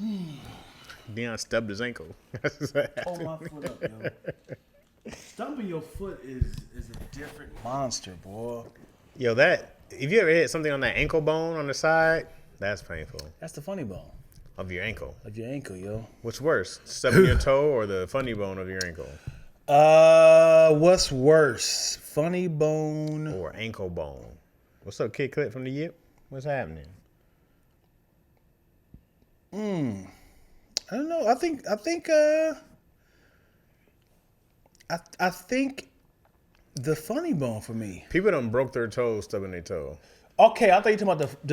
Deion stubbed his ankle. Hold my foot up, yo. Stumping your foot is a different monster, boy. Yo, if you ever hit something on that ankle bone on the side, that's painful. That's the funny bone Of your ankle. of your ankle, yo. What's worse, stubbing your toe or the funny bone of your ankle? What's worse, funny bone Or ankle bone? What's up, Kid Clip from the Yip? What's happening? I don't know. I think the funny bone for me. People done broke their toes stubbing their toe. Okay, I thought you were talking about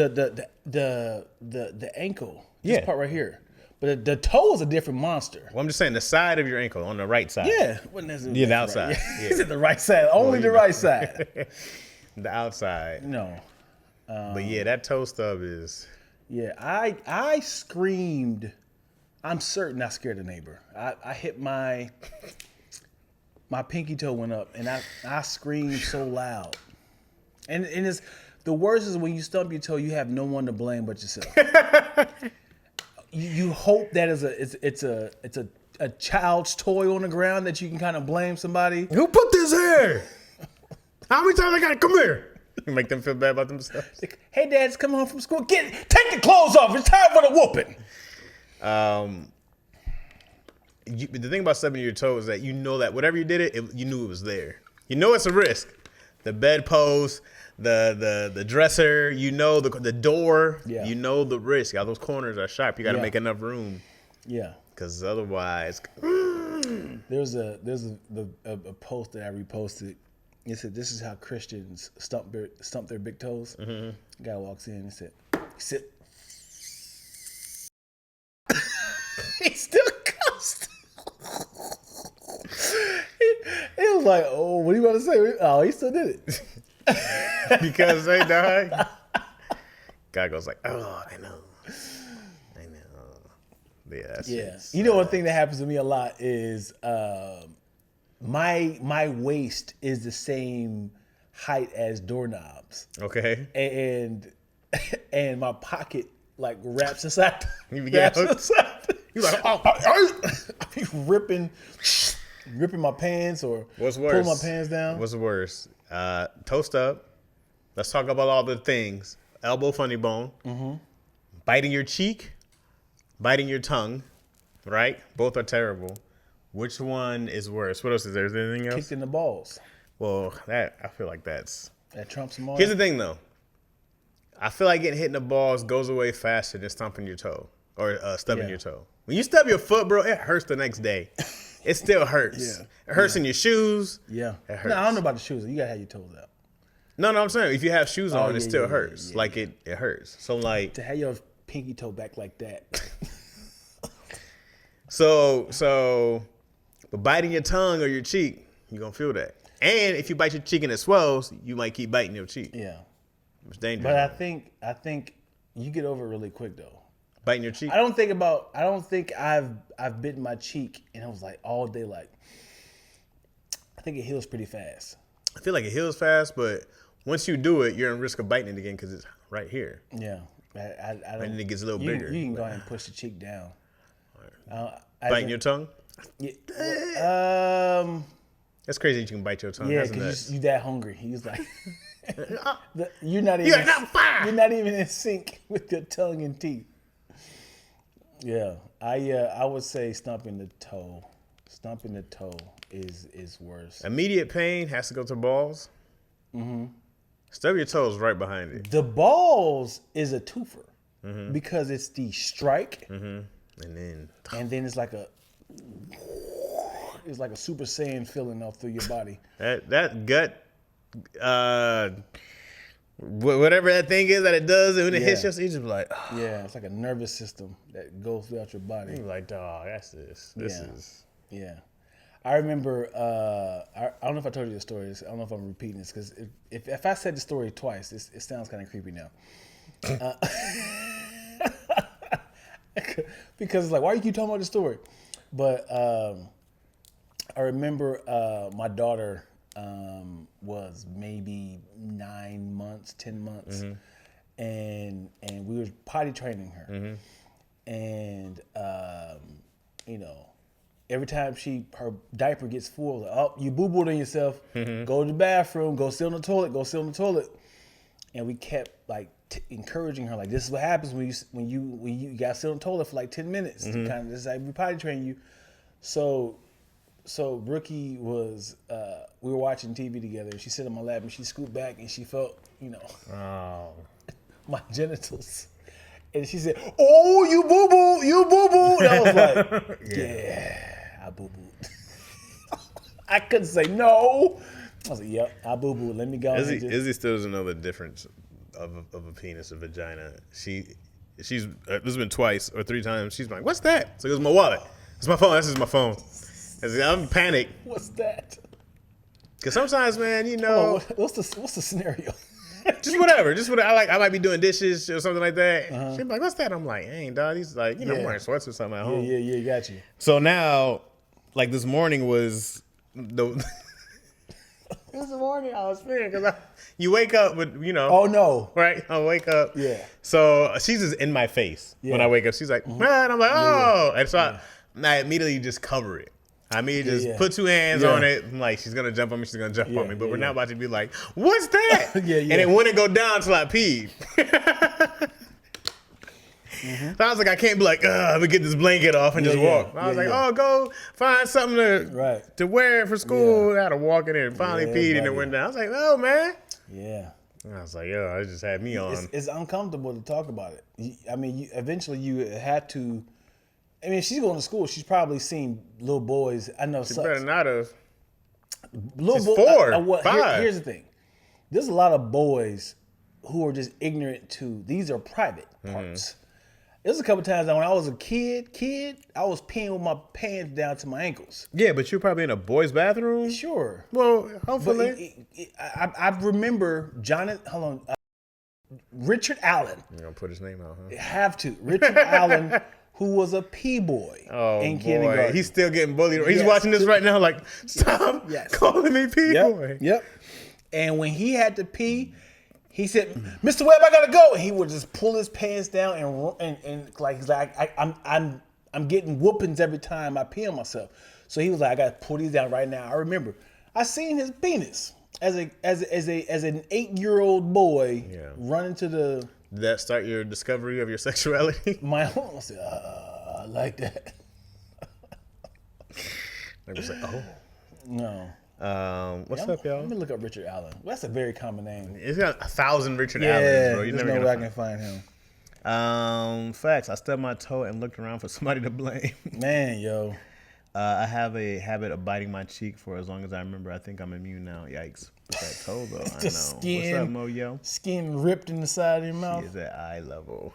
the ankle. This part right here. But the toe is a different monster. Well, I'm just saying the side of your ankle, on the right side. Yeah. Yeah, the outside. Right. Yeah. Is it the right side? Only the right side. The outside. No. But yeah, that toe stub is... Yeah, I screamed. I'm certain I scared a neighbor. I hit my pinky toe went up, and I screamed so loud. And it's the worst is when you stump your toe, you have no one to blame but yourself. you hope that it's a child's toy on the ground that you can kind of blame somebody. Who put this here? How many times I gotta come here? Make them feel bad about themselves. Like, hey, Dad, it's coming home from school. Take the clothes off. It's time for the whooping. The thing about stubbing your toe is that you know that whatever you did you knew it was there. You know it's a risk. The bedpost, the dresser, you know the door, you know the risk. All those corners are sharp. You got to make enough room. Yeah. Because otherwise, there's a post that I reposted. It said, "This is how Christians stump their big toes." Mm-hmm. Guy walks in and said, "Sit." He still cussed. He was like, "Oh, what are you about to say?" Oh, he still did it. Because they died. Guy goes like, "Oh, I know." Yeah. You know, one thing that happens to me a lot is my waist is the same height as doorknobs. Okay. And my pocket like wraps inside. You're like, I be ripping my pants or what's worse? Pulling my pants down. What's worse? Toast up. Let's talk about all the things. Elbow funny bone. Mm-hmm. Biting your cheek. Biting your tongue. Right? Both are terrible. Which one is worse? What else is there? Is there anything else? Kicked in the balls. Well, I feel like that trumps them all. Here's the thing, though. I feel like getting hit in the balls goes away faster than stomping your toe or stubbing your toe. When you stub your foot, bro, it hurts the next day. It still hurts. Yeah. It hurts in your shoes. Yeah. It hurts. No, I don't know about the shoes. You gotta have your toes out. No, I'm saying if you have shoes on, it still hurts. Yeah. Like it hurts. So like to have your pinky toe back like that. But biting your tongue or your cheek, you're gonna feel that. And if you bite your cheek and it swells, you might keep biting your cheek. Yeah. It's dangerous. But I think you get over it really quick though. Biting your cheek? I don't think I've bitten my cheek and it was like all day like I think it heals pretty fast. I feel like it heals fast, but once you do it, you're in risk of biting it again because it's right here. Yeah. I don't, and it gets a little bigger. You can go ahead and push the cheek down. Biting your tongue? Yeah, that's crazy that you can bite your tongue. Yeah, because you that hungry. He was like, you're not even in sync with your tongue and teeth. Yeah, I would say stomping the toe. Stomping the toe is worse. Immediate pain has to go to balls. Mm-hmm. Stub your toes right behind it. The balls is a twofer because it's the strike, and then it's like a Super Saiyan feeling off through your body. That gut, whatever that thing is that it does, and when it hits you, you just like, oh. Yeah, it's like a nervous system that goes throughout your body. You're like, dog, that's this. This is. Yeah. I remember, I don't know if I told you the story. I don't know if I'm repeating this, because if I said the story twice, it sounds kind of creepy now. Because it's like, why do you keep talking about the story? But I remember my daughter was maybe 9 months, 10 months, and we were potty training her. and you know, every time her diaper gets full, like, oh, you boo-booed on yourself. Go to the bathroom. Go sit on the toilet. Go sit on the toilet. And we kept like encouraging her, like, this is what happens when you got to sit on the toilet for like 10 minutes. To kind of, this is like we potty train you. So Brookie was, we were watching TV together. She sat on my lap and she scooped back and she felt, you know, my genitals. And she said, "Oh, you boo-boo. And I was like, yeah, I boo-booed. I couldn't say no. I was like, yep, I boo-booed. Let me go. Izzy still doesn't know the difference of a penis, a vagina. She's this has been twice or 3 times. She's like, what's that? So it was my wallet. It's my phone. This is my phone. I'm panicked. What's that? Because sometimes, man, you know. What's the scenario? Just whatever. I might be doing dishes or something like that. She'd be like, what's that? I'm like, ain't dog. He's like, you know, I'm wearing sweats or something at home. Yeah, got you. So now, like this morning was this morning I was fearing because you wake up with, you know. Oh, no. Right? I wake up. Yeah. So she's just in my face when I wake up. She's like, man. I'm like, oh. And so I immediately just cover it. I mean, just put 2 hands on it. I'm like, she's going to jump on me. She's going to jump on me. But we're not about to be like, what's that? And it wouldn't go down until I peed. So I was like, I can't be like, let me get this blanket off and just walk. I was like, oh, go find something to wear for school. I had to walk in there and finally peed and it went down. I was like, oh, man. Yeah. And I was like, yo, it just had me on. It's uncomfortable to talk about it. I mean, eventually you had to. I mean, she's going to school. She's probably seen little boys. I know. She better not have. Little boys. 4, 5. Here's the thing. There's a lot of boys who are just ignorant to. These are private parts. There's a couple times that when I was a kid, I was peeing with my pants down to my ankles. Yeah, but you're probably in a boy's bathroom. Sure. Well, hopefully. I remember Richard Allen. You're gonna put his name out, huh? Have to. Richard Allen. Who was a P-boy in kindergarten. He's still getting bullied. He's watching this right now like, stop calling me P-boy. Yep. And when he had to pee, he said, Mr. Webb, I gotta go. And he would just pull his pants down and like he's like, I'm getting whoopings every time I pee on myself. So he was like, I gotta pull these down right now. I remember I seen his penis as an 8-year-old boy running to the. Did that start your discovery of your sexuality? My home said, I like that. I was like, oh. No. What's up, y'all? Let me look up Richard Allen. Well, that's a very common name. It's got 1,000 Richard Allens, bro. There's no way I can find him. Facts. I stubbed my toe and looked around for somebody to blame. Man, yo. I have a habit of biting my cheek for as long as I remember. I think I'm immune now. Yikes. With that toe, though. I know. Skin, what's up, Mo, yo? Skin ripped in the side of your mouth. She is at eye level.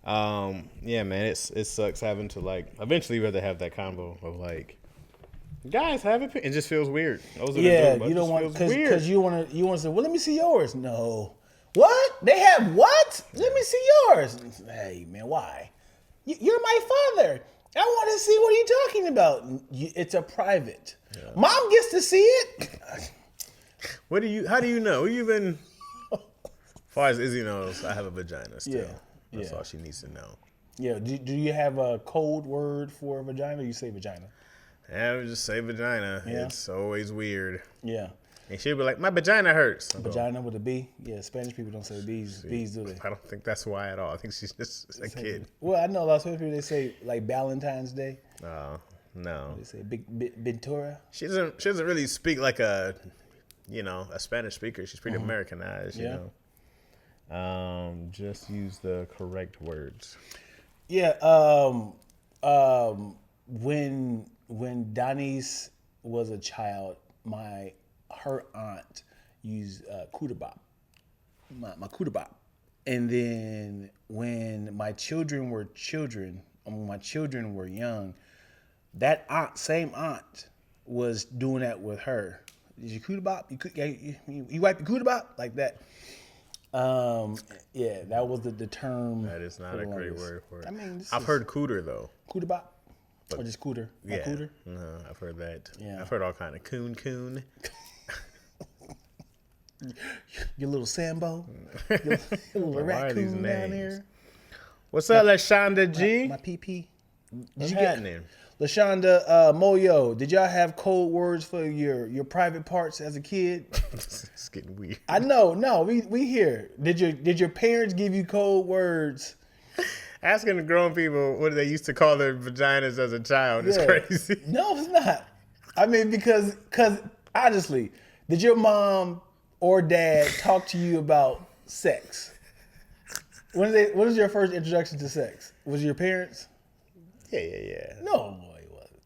Yeah, man, it sucks having to, like, eventually we have to have that combo of, like, guys have it. It just feels weird. You don't want, because you want to say, well, let me see yours. No. What? They have what? Let me see yours. Hey, man, why? You're my father. I want to see what you're talking about. It's a private. Yeah. Mom gets to see it. How do you know? As far as Izzy knows, I have a vagina still. Yeah. That's all she needs to know. Yeah. Do you have a code word for vagina, or you say vagina? I would just say vagina. Yeah. It's always weird. Yeah. And she'd be like, my vagina hurts. Vagina with a B? Yeah, Spanish people don't say B's. B's, do they? I don't think that's why at all. I think she's just a kid. Well, I know a lot of Spanish people, they say, like, Valentine's Day. Oh, no. They say Ventura. She doesn't really speak like a Spanish speaker. She's pretty Americanized, you know. Just use the correct words. Yeah. When Donnie's was a child, her aunt used Kudabop, my Kudabop. And then when my children were young, that same aunt was doing that with her. Did you Kudabop? You wipe your Kudabop? Like that. Yeah, that was the term. That is not a great word for it. I mean, I've heard cooter, though. Kudabop? Or just cooter? Yeah. Cooter? No, I've heard that. Yeah. I've heard all kind of coon. Your little Sambo, your little raccoon down there. What's up, Lashonda G? My PP. What's happening? Lashonda Moyo, did y'all have code words for your private parts as a kid? It's getting weird. I know. No, we here. Did your parents give you code words? Asking the grown people what they used to call their vaginas as a child is crazy. No, it's not. I mean, because honestly, did your mom or dad talk to you about sex? When was your first introduction to sex? Was it your parents? Yeah. No, boy, it wasn't.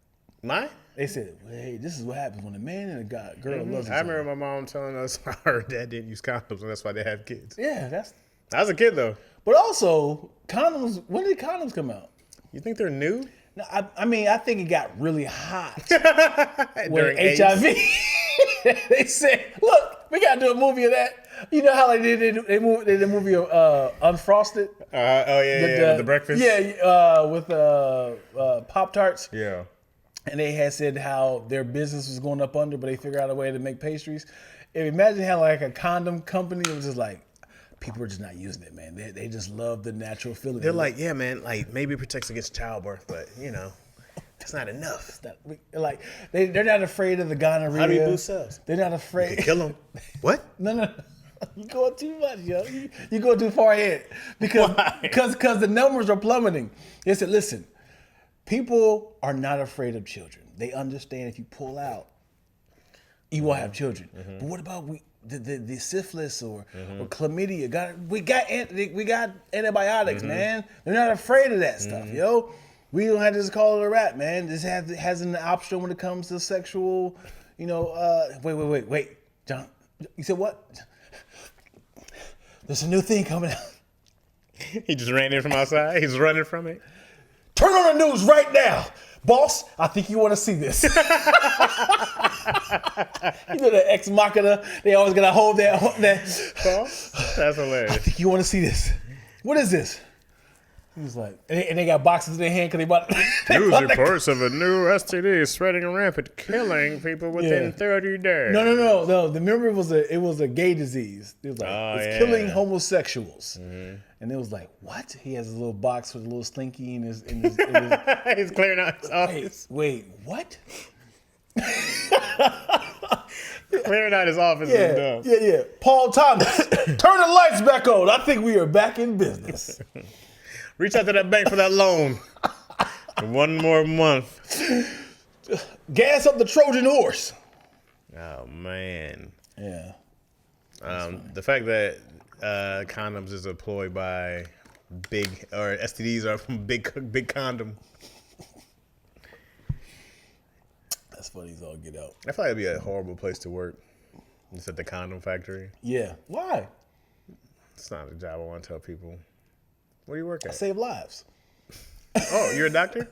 Mine? They said, well, hey, this is what happens when a man and a girl loves each I other. remember my mom telling us her dad didn't use condoms and that's why they have kids. Yeah, I was a kid though. But also, condoms, when did condoms come out? You think they're new? No, I mean, I think it got really hot During when HIV. They said, look, we got to do a movie of that. You know how they did the movie of Unfrosted? The breakfast? Yeah, with Pop-Tarts. Yeah. And they had said how their business was going up under, but they figured out a way to make pastries. And imagine how like a condom company was just like, people are just not using it, man. They just love the natural feeling. They're like, yeah, man, like maybe it protects against childbirth, but you know, it's not enough. It's not, like they're not afraid of the gonorrhea. How do you boost cells? They're not afraid. Kill them. What? No. You going too much, yo. You going too far ahead because the numbers are plummeting. They said, listen, people are not afraid of children. They understand if you pull out, you won't have children. Mm-hmm. But what about the syphilis or chlamydia? We got antibiotics, man. They're not afraid of that stuff, yo. We don't have to just call it a rat, man. This has an option when it comes to sexual, wait, John. You said what? There's a new thing coming out. He just ran in from outside. He's running from it. Turn on the news right now. Boss, I think you want to see this. You know the ex machina, they always gotta hold that. Boss? That's hilarious. I think you want to see this. What is this? He was like, and they got boxes in their hand because they bought. News reports of a new STD spreading rampant, killing people within 30 days. No. Remember, it was a gay disease. It was like it's killing homosexuals, and it was like, what? He has a little box with a little slinky in his. He's clearing out his office. Wait, what? Clearing out his office is dumb. Yeah. Paul Thomas, turn the lights back on. I think we are back in business. Reach out to that bank for that loan. One more month. Gas up the Trojan horse. Oh, man. Yeah. The fact that condoms is employed by STDs are from big condom. That's funny as all get out. I feel like it'd be a horrible place to work. Just at the condom factory. Yeah. Why? It's not a job I want to tell people. Where do you work at? I save lives. Oh, you're a doctor?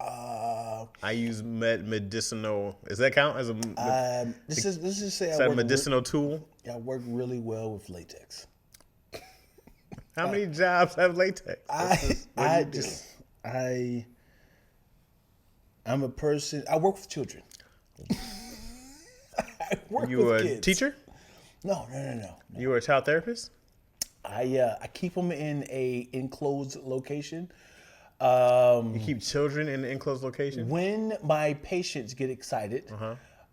I use medicinal. Does that count as a? Let's just say is that a medicinal tool? I work really well with latex. How many jobs have latex? I'm a person. I work with children. I work you with a kids. Teacher? No. You were a child therapist? I keep them in a enclosed location. You keep children in an enclosed location? When my patients get excited,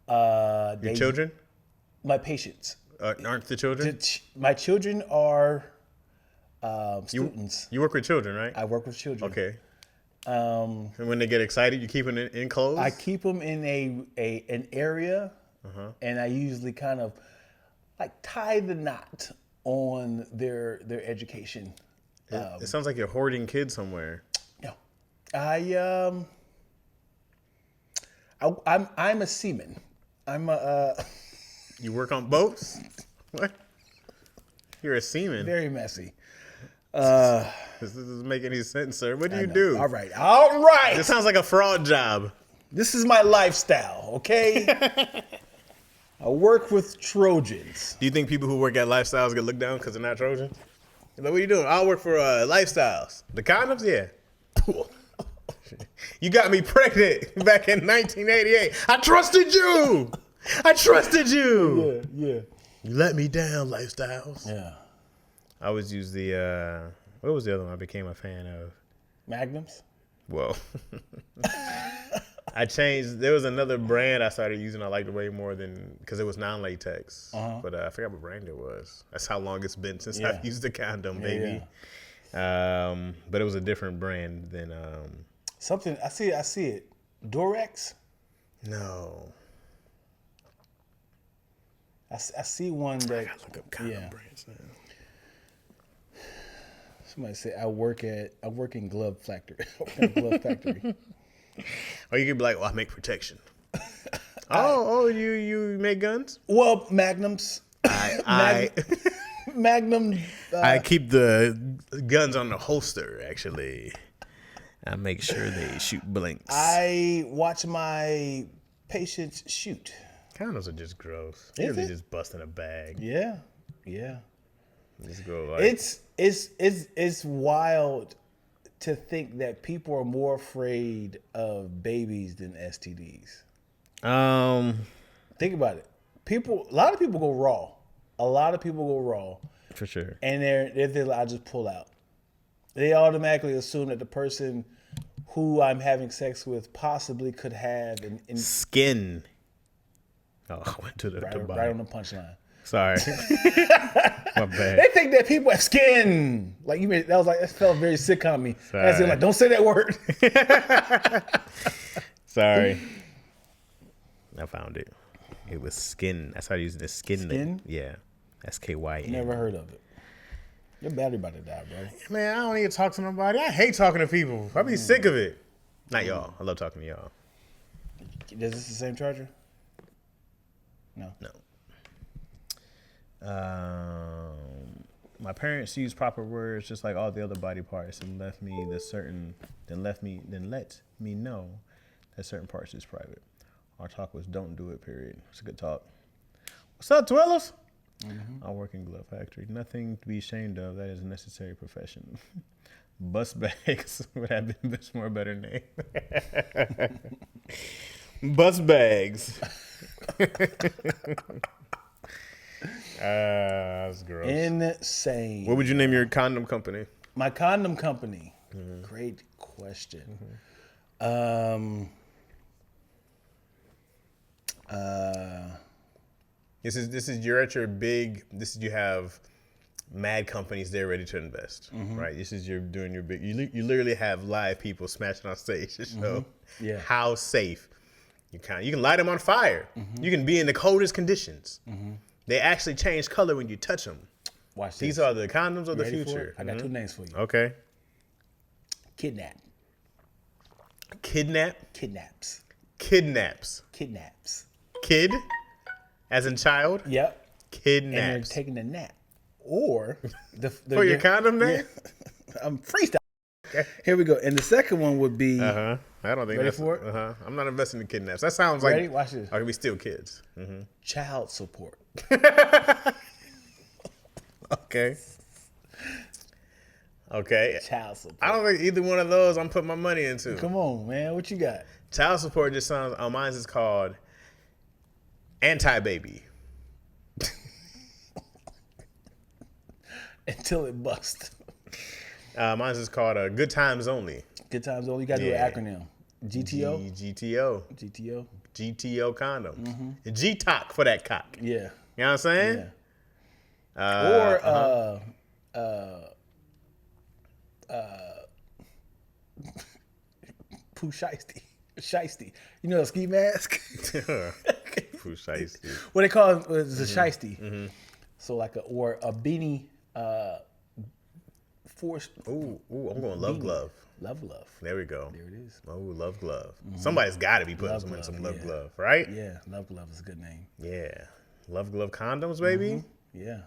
Your children? My patients. Aren't the children? My children are students. You work with children, right? I work with children. Okay. And when they get excited, you keep them enclosed? I keep them in an area, and I usually kind of like tie the knot on their education. It sounds like you're hoarding kids somewhere. No, I'm a seaman. I'm a. You work on boats? What? You're a seaman. Very messy. This doesn't make any sense, sir. What do you do? All right. This sounds like a fraud job. This is my lifestyle, okay? I work with Trojans. Do you think people who work at Lifestyles get looked down because they're not Trojans? Like, what are you doing? I work for Lifestyles. The condoms? Yeah. You got me pregnant back in 1988. I trusted you. Yeah. You let me down, Lifestyles. Yeah. I always use the What was the other one I became a fan of? Magnums. Well, I changed. There was another brand I started using. I liked it way more than because it was non-latex. But I forgot what brand it was. That's how long it's been since I've used a condom, baby. But it was a different brand than something. I see it. Durex. No. I see one that. I gotta look up condom brands now. Somebody said I work in glove factory. Or you could be like, well, I make protection. You make guns? Well, Magnums. Magnum. I keep the guns on the holster, actually. I make sure they shoot blanks. I watch my patients shoot. Condoms are just gross. They're really just busting a bag. Yeah. Just go like it's wild to think that people are more afraid of babies than STDs. Think about it. A lot of people go raw. For sure. And they're like, I'll just pull out. They automatically assume that the person who I'm having sex with possibly could have skin. Oh, I went to the right on the punchline. Sorry. My bad. They think that people have skin. Like that felt very sick on me. As in, like, don't say that word. Sorry. I found it. It was skin. That's how I use the skin. Skin? Yeah. SKYN. Never heard of it. Your battery about to die, bro. Man, I don't need to talk to nobody. I hate talking to people. I be sick of it. Not y'all. I love talking to y'all. Is this the same charger? No. My parents used proper words just like all the other body parts and let me know that certain parts is private. Our talk was don't do it, period. It's a good talk. What's up, Twillos? I work in glove factory. Nothing to be ashamed of. That is a necessary profession. Bus bags would have been much more better name. Bus bags. That's gross. Insane. What would you name your condom company? My condom company. Great question. You have mad companies there ready to invest, right? You're doing your big. You literally have live people smashing on stage to show how safe you can light them on fire. You can be in the coldest conditions. They actually change color when you touch them. Watch this. These are the condoms of the future. I got two names for you. Okay. Kidnap. Kidnaps. Kid, as in child. Yep. Kidnaps. And they're taking a nap. Or for your condom name. I'm freestyle. Okay. Here we go. And the second one would be. I don't think ready for it. I'm not investing in kidnaps. That sounds ready? like. Watch this. I could be still kids. Child support. Okay. Child support. I don't think either one of those I'm putting my money into. Come on, man. What you got? Child support just sounds. Mine is called anti-baby. Until it busts. Mine is called Good Times Only. Good Times Only. You got to do an acronym. GTO. GTO condom. G-Talk for that cock. Yeah. You know what I'm saying? Yeah. Pooh Shiesty. You know the ski mask? Pooh Shiesty. What they call it is a shiesty. So like a beanie force. Ooh, I'm going Love Glove. Love Glove. There we go. There it is. Oh, Love Glove. Somebody's got to be putting some Love Glove, right? Yeah, Love Glove is a good name. Yeah. Love Glove condoms, baby. Yeah.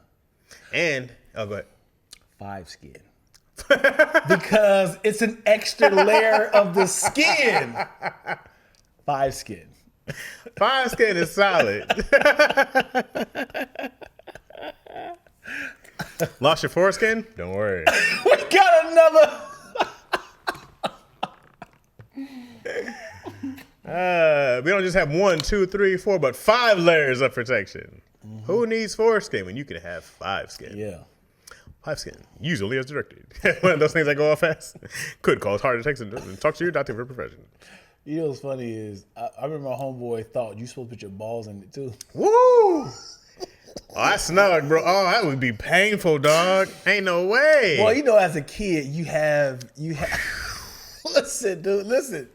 And, go ahead. 5 skin. Because it's an extra layer of the skin. 5 skin. 5 skin is solid. Lost your foreskin? Don't worry. We got another. We don't just have 1, 2, 3, 4, but 5 layers of protection. Who needs foreskin when you can have 5 skin? Yeah. Hive skin, usually as directed. One of those things that go off fast. Could cause heart attacks and talk to your doctor for profession. You know what's funny is I remember my homeboy thought you supposed to put your balls in it too. Woo! Oh, I snug, bro. Oh, that would be painful, dog. Ain't no way. Well, you know, as a kid, you have. Listen, dude, listen.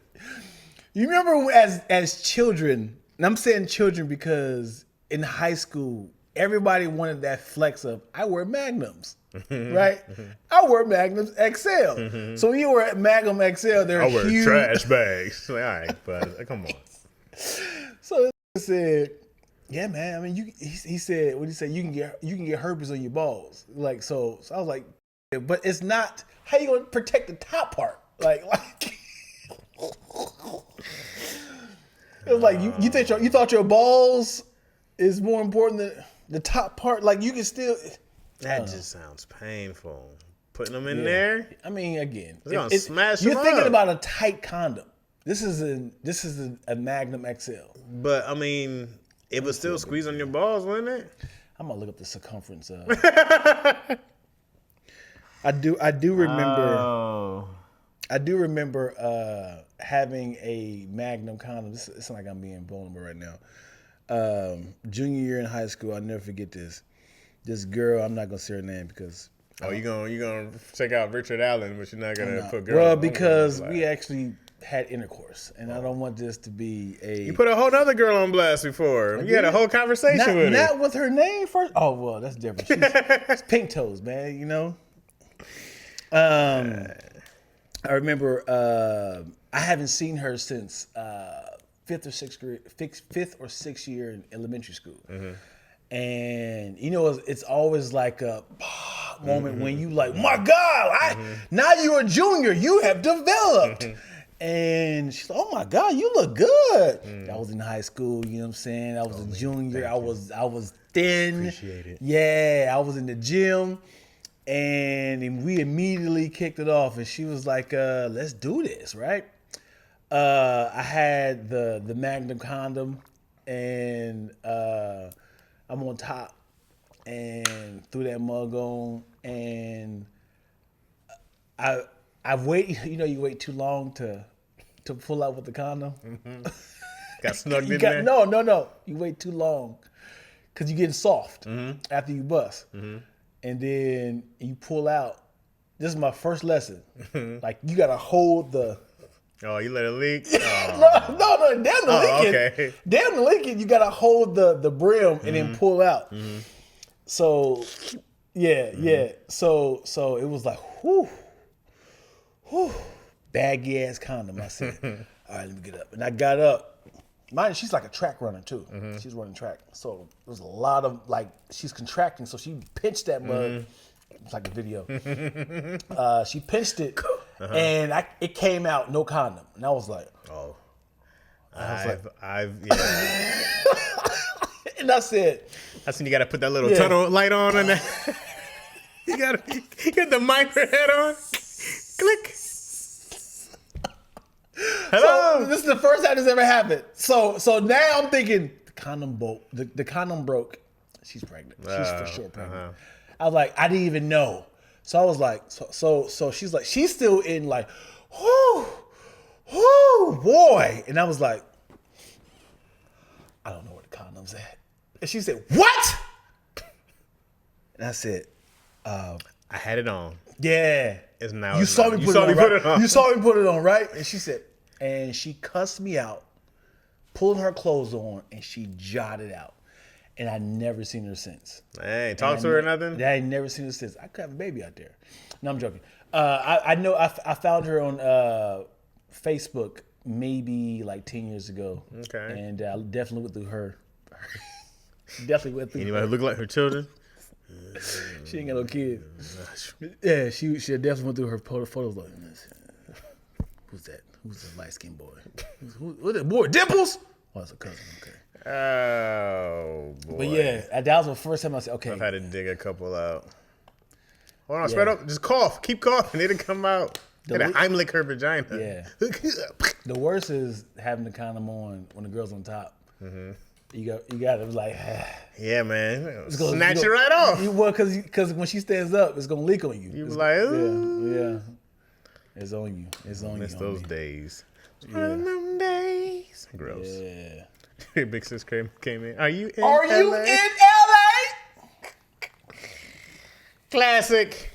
You remember as children, and I'm saying children because in high school, everybody wanted that flex of, I wear Magnums, right? I wear Magnums XL. So you were at Magnum XL, they're huge. I wear trash bags. Like, all right, but come on. So he said, yeah, man. I mean, he said, what he said, you can get herpes on your balls. Like, so I was like, but it's not, how you going to protect the top part? Like. It was like you thought your balls is more important than the top part. Like you can still. That just sounds painful. Putting them in there. I mean, again, it's gonna smash. You're thinking about a tight condom. This is a Magnum XL. But I mean, it would still squeeze on your balls, wouldn't it? I'm gonna look up the circumference of. I do remember. Oh. I do remember having a Magnum condom. It's like I'm being vulnerable right now. Junior year in high school, I'll never forget this. This girl, I'm not gonna say her name because. Oh, you gonna check out Richard Allen, but you're not gonna put girl. Well, because we actually had intercourse, and I don't want this to be a. You put a whole other girl on blast before. You had a whole conversation with her. Not with her name first. Oh well, that's different. She's pink toes, man. You know. I remember I haven't seen her since fifth or sixth year in elementary school, and you know it's always like a moment when you like, my God, now you're a junior, you have developed, and she's like, oh my God, you look good. I was in high school, you know what I'm saying? I was a junior. I was thin. Appreciate it. Yeah, I was in the gym. And we immediately kicked it off, and she was like, let's do this, right? I had the Magnum condom, and I'm on top, and threw that mug on, and I wait. You know, you wait too long to pull out with the condom. Got snugged in there? No. You wait too long because you're getting soft after you bust. And then you pull out. This is my first lesson. Like, you got to hold the... Oh, you let it leak? Oh. No, damn the leaking. Okay. Damn the leaking. You got to hold the brim and then pull out. So, yeah. So it was like, whew. Baggy ass condom. I said, all right, let me get up. And I got up. Mind, she's like a track runner too. She's running track. So there's a lot of she's contracting. So she pinched that mug. It's like a video. She pinched it, and it came out no condom. And I was like, oh. I've and I said, I seen you got to put that little tunnel light on, and that. You got to get the micro head on. Click. Hello. So this is the first time this ever happened. So now I'm thinking the condom broke. The condom broke. She's pregnant. She's for sure pregnant. I was like, I didn't even know. So I was like, so she's like, she's still in like, whoo, boy. And I was like, I don't know where the condom's at. And she said, what? And I said, I had it on. Yeah. It's now. You saw me put it on. You saw me put it on, right? And she said, and she cussed me out, pulled her clothes on, and she jotted out. And I never seen her since. Hey, talk to her or nothing? I ain't never seen her since. I could have a baby out there. No, I'm joking. I know I found her on Facebook maybe like 10 years ago. Okay. And I definitely went through her. Definitely went through Anybody look like her children? She ain't got no kids. Yeah, she definitely went through her photos like, who's that? Who's the light-skinned boy? Who's that boy? Dimples? Oh, it's a cousin. Okay. Oh, boy. But yeah, that was the first time I said, okay. I've had to dig a couple out. Hold on, spread up. Just cough. Keep coughing. It'll come out. Heimlich her vagina. Yeah. The worst is having the condom on when the girl's on top. You got to like. Yeah, man. Snatch it right off. Well, because when she stands up, it's gonna leak on you. You was like, ooh. Yeah. It's on you. It's on you. Miss those days. One of them days. Gross. Yeah. Big sis came in. Are you in LA? Classic.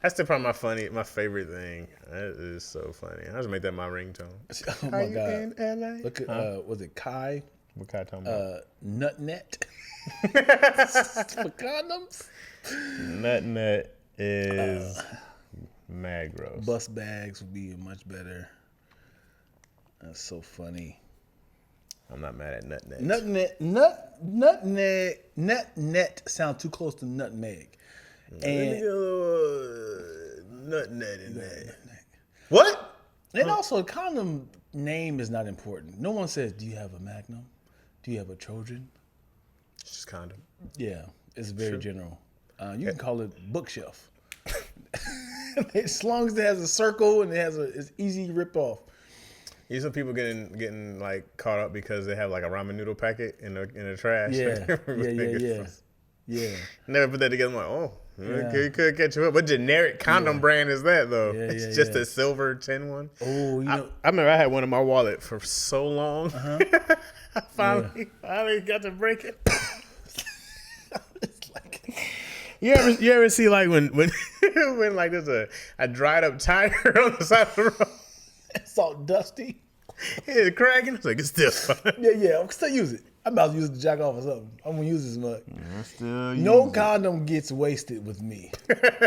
That's still probably my favorite thing. That is so funny. I just make that my ringtone. Oh my God. In LA? Look at was it Kai? What Kai talking about? Nutnet. For condoms. Nutnet is mad gross. Bust bags would be much better. That's so funny. I'm not mad at Nutnet. Nutnet sound too close to nutmeg. And get a little nutnet in there. What? And also, a condom name is not important. No one says, "Do you have a Magnum? Do you have a Trojan?" It's just condom. Yeah, it's very general. You can call it bookshelf. As long as it has a circle and it's easy to rip off. You see some people getting like caught up because they have like a ramen noodle packet in the trash. Yeah. Never put that together. I'm like, oh, you could catch you up. What generic condom brand is that though? It's just a silver tin one. Oh, I remember I had one in my wallet for so long. I finally got to break it. It's like, you ever see like when like there's a dried up tire on the side of the road? It's all dusty. It's cracking. It's like, it's still fun. Yeah, I'm still use it. I'm about to use it to jack off or something. I'm gonna use this mug. No condom gets wasted with me.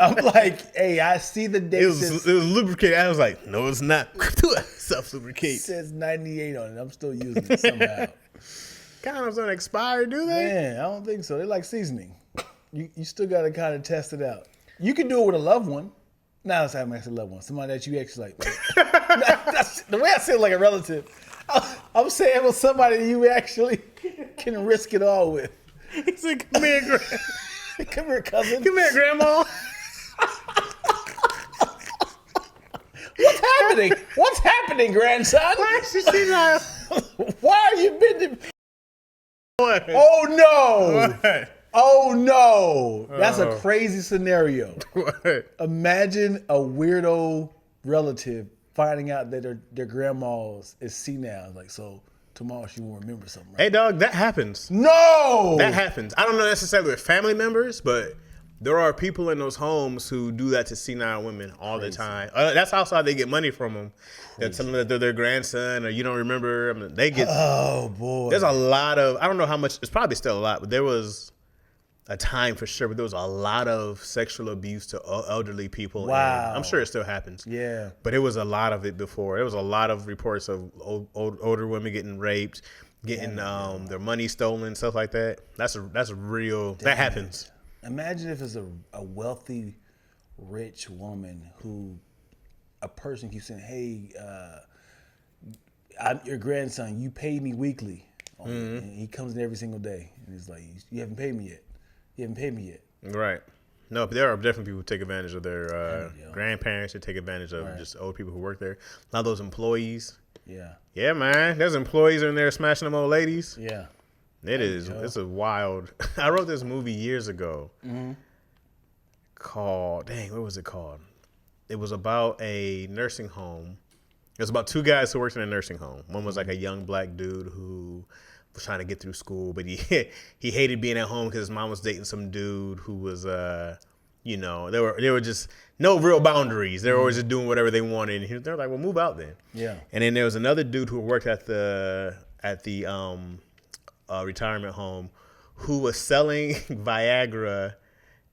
I'm like, hey, I see the date. It was lubricated. I was like, no, it's not. Self-lubricate. It says 98 on it. I'm still using it somehow. Condoms don't expire, do they? Man, I don't think so. They're like seasoning. You still gotta kind of test it out. You can do it with a loved one. Now let's have an extra loved one. Somebody that you actually like. That's the way I say it, like a relative. I'm saying with somebody you actually can risk it all with. He said, come here, come here, cousin. Come here, grandma. What's happening? What's happening, grandson? Why is she not? Why are you bending? What? Oh, no. What? Oh, no. That's a crazy scenario. What? Imagine a weirdo relative finding out that their grandma's is senile. Like, so tomorrow she won't remember something. Right? Hey, dog, that happens. No! That happens. I don't know necessarily with family members, but there are people in those homes who do that to senile women all the time. That's also how they get money from them. They're telling them that they're their grandson or you don't remember. I mean, they get. Oh, boy. There's a lot of, I don't know how much, it's probably still a lot, but there was a time for sure, but there was a lot of sexual abuse to elderly people. Wow. And I'm sure it still happens. Yeah. But it was a lot of it before. There was a lot of reports of older women getting raped, getting their money stolen, stuff like that. That's real. That happens. Imagine if it's a wealthy, rich woman who a person keeps saying, hey, I'm your grandson, you pay me weekly. And he comes in every single day. And he's like, you haven't paid me yet. You haven't paid me yet. Right. No, but there are definitely people who take advantage of their grandparents. They take advantage of just old people who work there. A lot of those employees. Yeah. Yeah, man. There's employees in there smashing them old ladies. Yeah. It is. It's a wild. I wrote this movie years ago called, what was it called? It was about a nursing home. It was about two guys who worked in a nursing home. One was like a young black dude who was trying to get through school, but he hated being at home because his mom was dating some dude who was, there were just no real boundaries. They were always just doing whatever they wanted. And they're like, well, move out then. Yeah. And then there was another dude who worked at the retirement home who was selling Viagra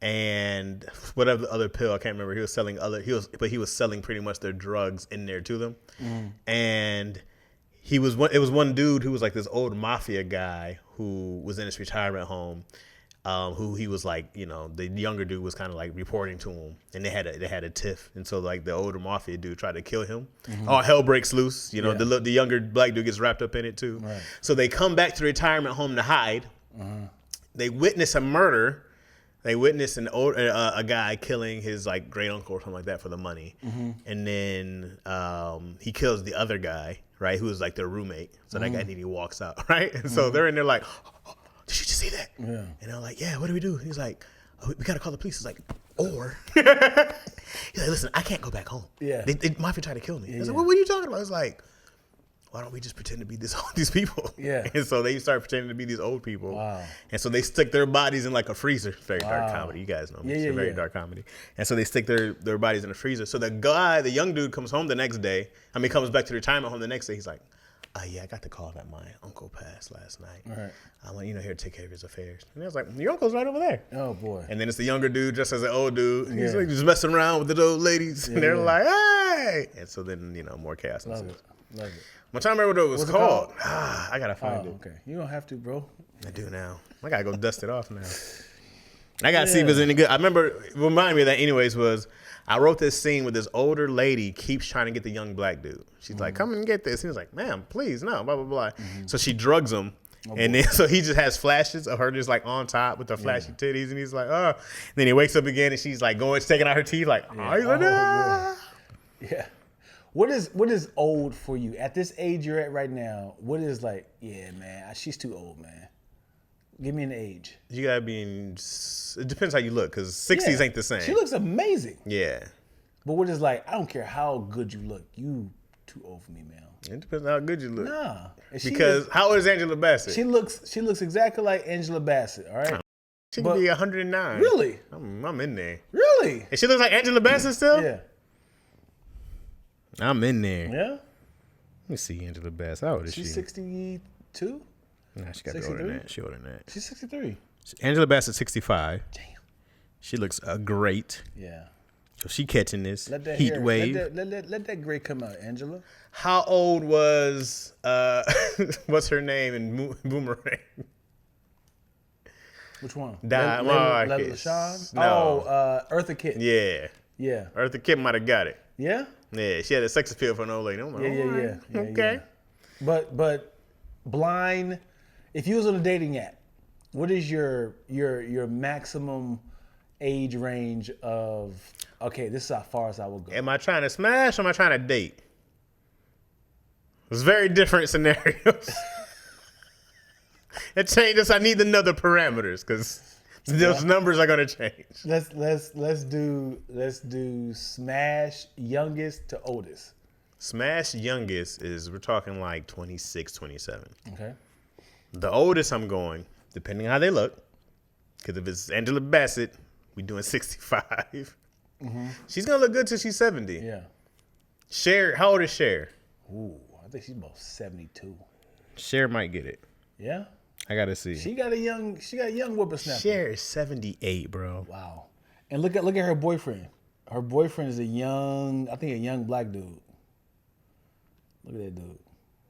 and whatever other pill, I can't remember. He was selling pretty much their drugs in there to them. And it was one dude who was like this old mafia guy who was in his retirement home, who he was like, the younger dude was kind of like reporting to him, and they had a tiff, and so like the older mafia dude tried to kill him. All hell breaks loose. The younger black dude gets wrapped up in it too. Right. So they come back to the retirement home to hide. They witness a murder. They witnessed a guy killing his like great uncle or something like that for the money, and then he kills the other guy, right, who was like their roommate. So that guy Nene walks out, right, and so they're in there like, oh, did you just see that? Yeah. And they're like, yeah. What do we do? He's like, oh, we gotta call the police. He's like, or he's like, listen, I can't go back home. Yeah, they mafia tried to kill me. I was like, what are you talking about? It's like, why don't we just pretend to be these people? Yeah. And so they start pretending to be these old people. Wow. And so they stick their bodies in like a freezer. Very dark comedy. You guys know me. It's a very dark comedy. And so they stick their bodies in a freezer. So the young dude comes home the next day. Comes back to the retirement home the next day. He's like, I got the call that my uncle passed last night. All right. I want here to take care of his affairs. And I was like, your uncle's right over there. Oh, boy. And then it's the younger dude dressed as an old dude. Yeah. He's like just messing around with the old ladies. Yeah, and they're like, hey. And so then, more chaos. Love it. I'm trying to remember what it was called. I gotta find it. Okay, you don't have to, bro. I do now. I gotta go dust it off now. I gotta see if it's any good. I remember, remind me of that anyways, was I wrote this scene where this older lady keeps trying to get the young black dude. She's like, come and get this. He was like, ma'am, please, no, blah, blah, blah. So she drugs him. And then so he just has flashes of her just like on top with the flashy titties. And he's like, oh. And then he wakes up again and she's like taking out her teeth like, yeah. What is old for you? At this age you're at right now, what is like, yeah, man, she's too old, man. Give me an age. You gotta be it depends how you look, because 60s ain't the same. She looks amazing. Yeah. But what is like, I don't care how good you look, you too old for me, man. It depends on how good you look. Nah. Because how old is Angela Bassett? She looks exactly like Angela Bassett, all right? She can be 109. Really? I'm in there. Really? And she looks like Angela Bassett still? Yeah. I'm in there. Yeah? Let me see Angela Bassett. How old is she? She's 62? Nah, she got to be older than that. She's older than that. She's 63. Angela Bassett, 65. Damn. She looks great. Yeah. So she catching this heat wave. Let that gray come out, Angela. How old was, what's her name in Boomerang? Which one? LaShawn? No. Oh, Eartha Kitt. Yeah. Yeah. Eartha Kitt might have got it. Yeah? Yeah, she had a sex appeal for an old lady. I'm like, yeah. Okay. Yeah. But blind, if you was on a dating app, what is your maximum age range of, okay, this is how far as I will go? Am I trying to smash or am I trying to date? It's very different scenarios. It changes. I need to know the parameters because those numbers are gonna change. Let's do smash youngest to oldest. Smash youngest is, we're talking like 26, 27. Okay. The oldest I'm going, depending on how they look, because if it's Angela Bassett, we doing 65. Mm-hmm. She's gonna look good till she's 70. Yeah. Cher, how old is Cher? Ooh, I think she's about 72. Cher might get it. Yeah. I gotta see. She got a young whippersnapper. Cher is 78, bro. Wow. And look at her boyfriend. Her boyfriend is a young black dude. Look at that dude.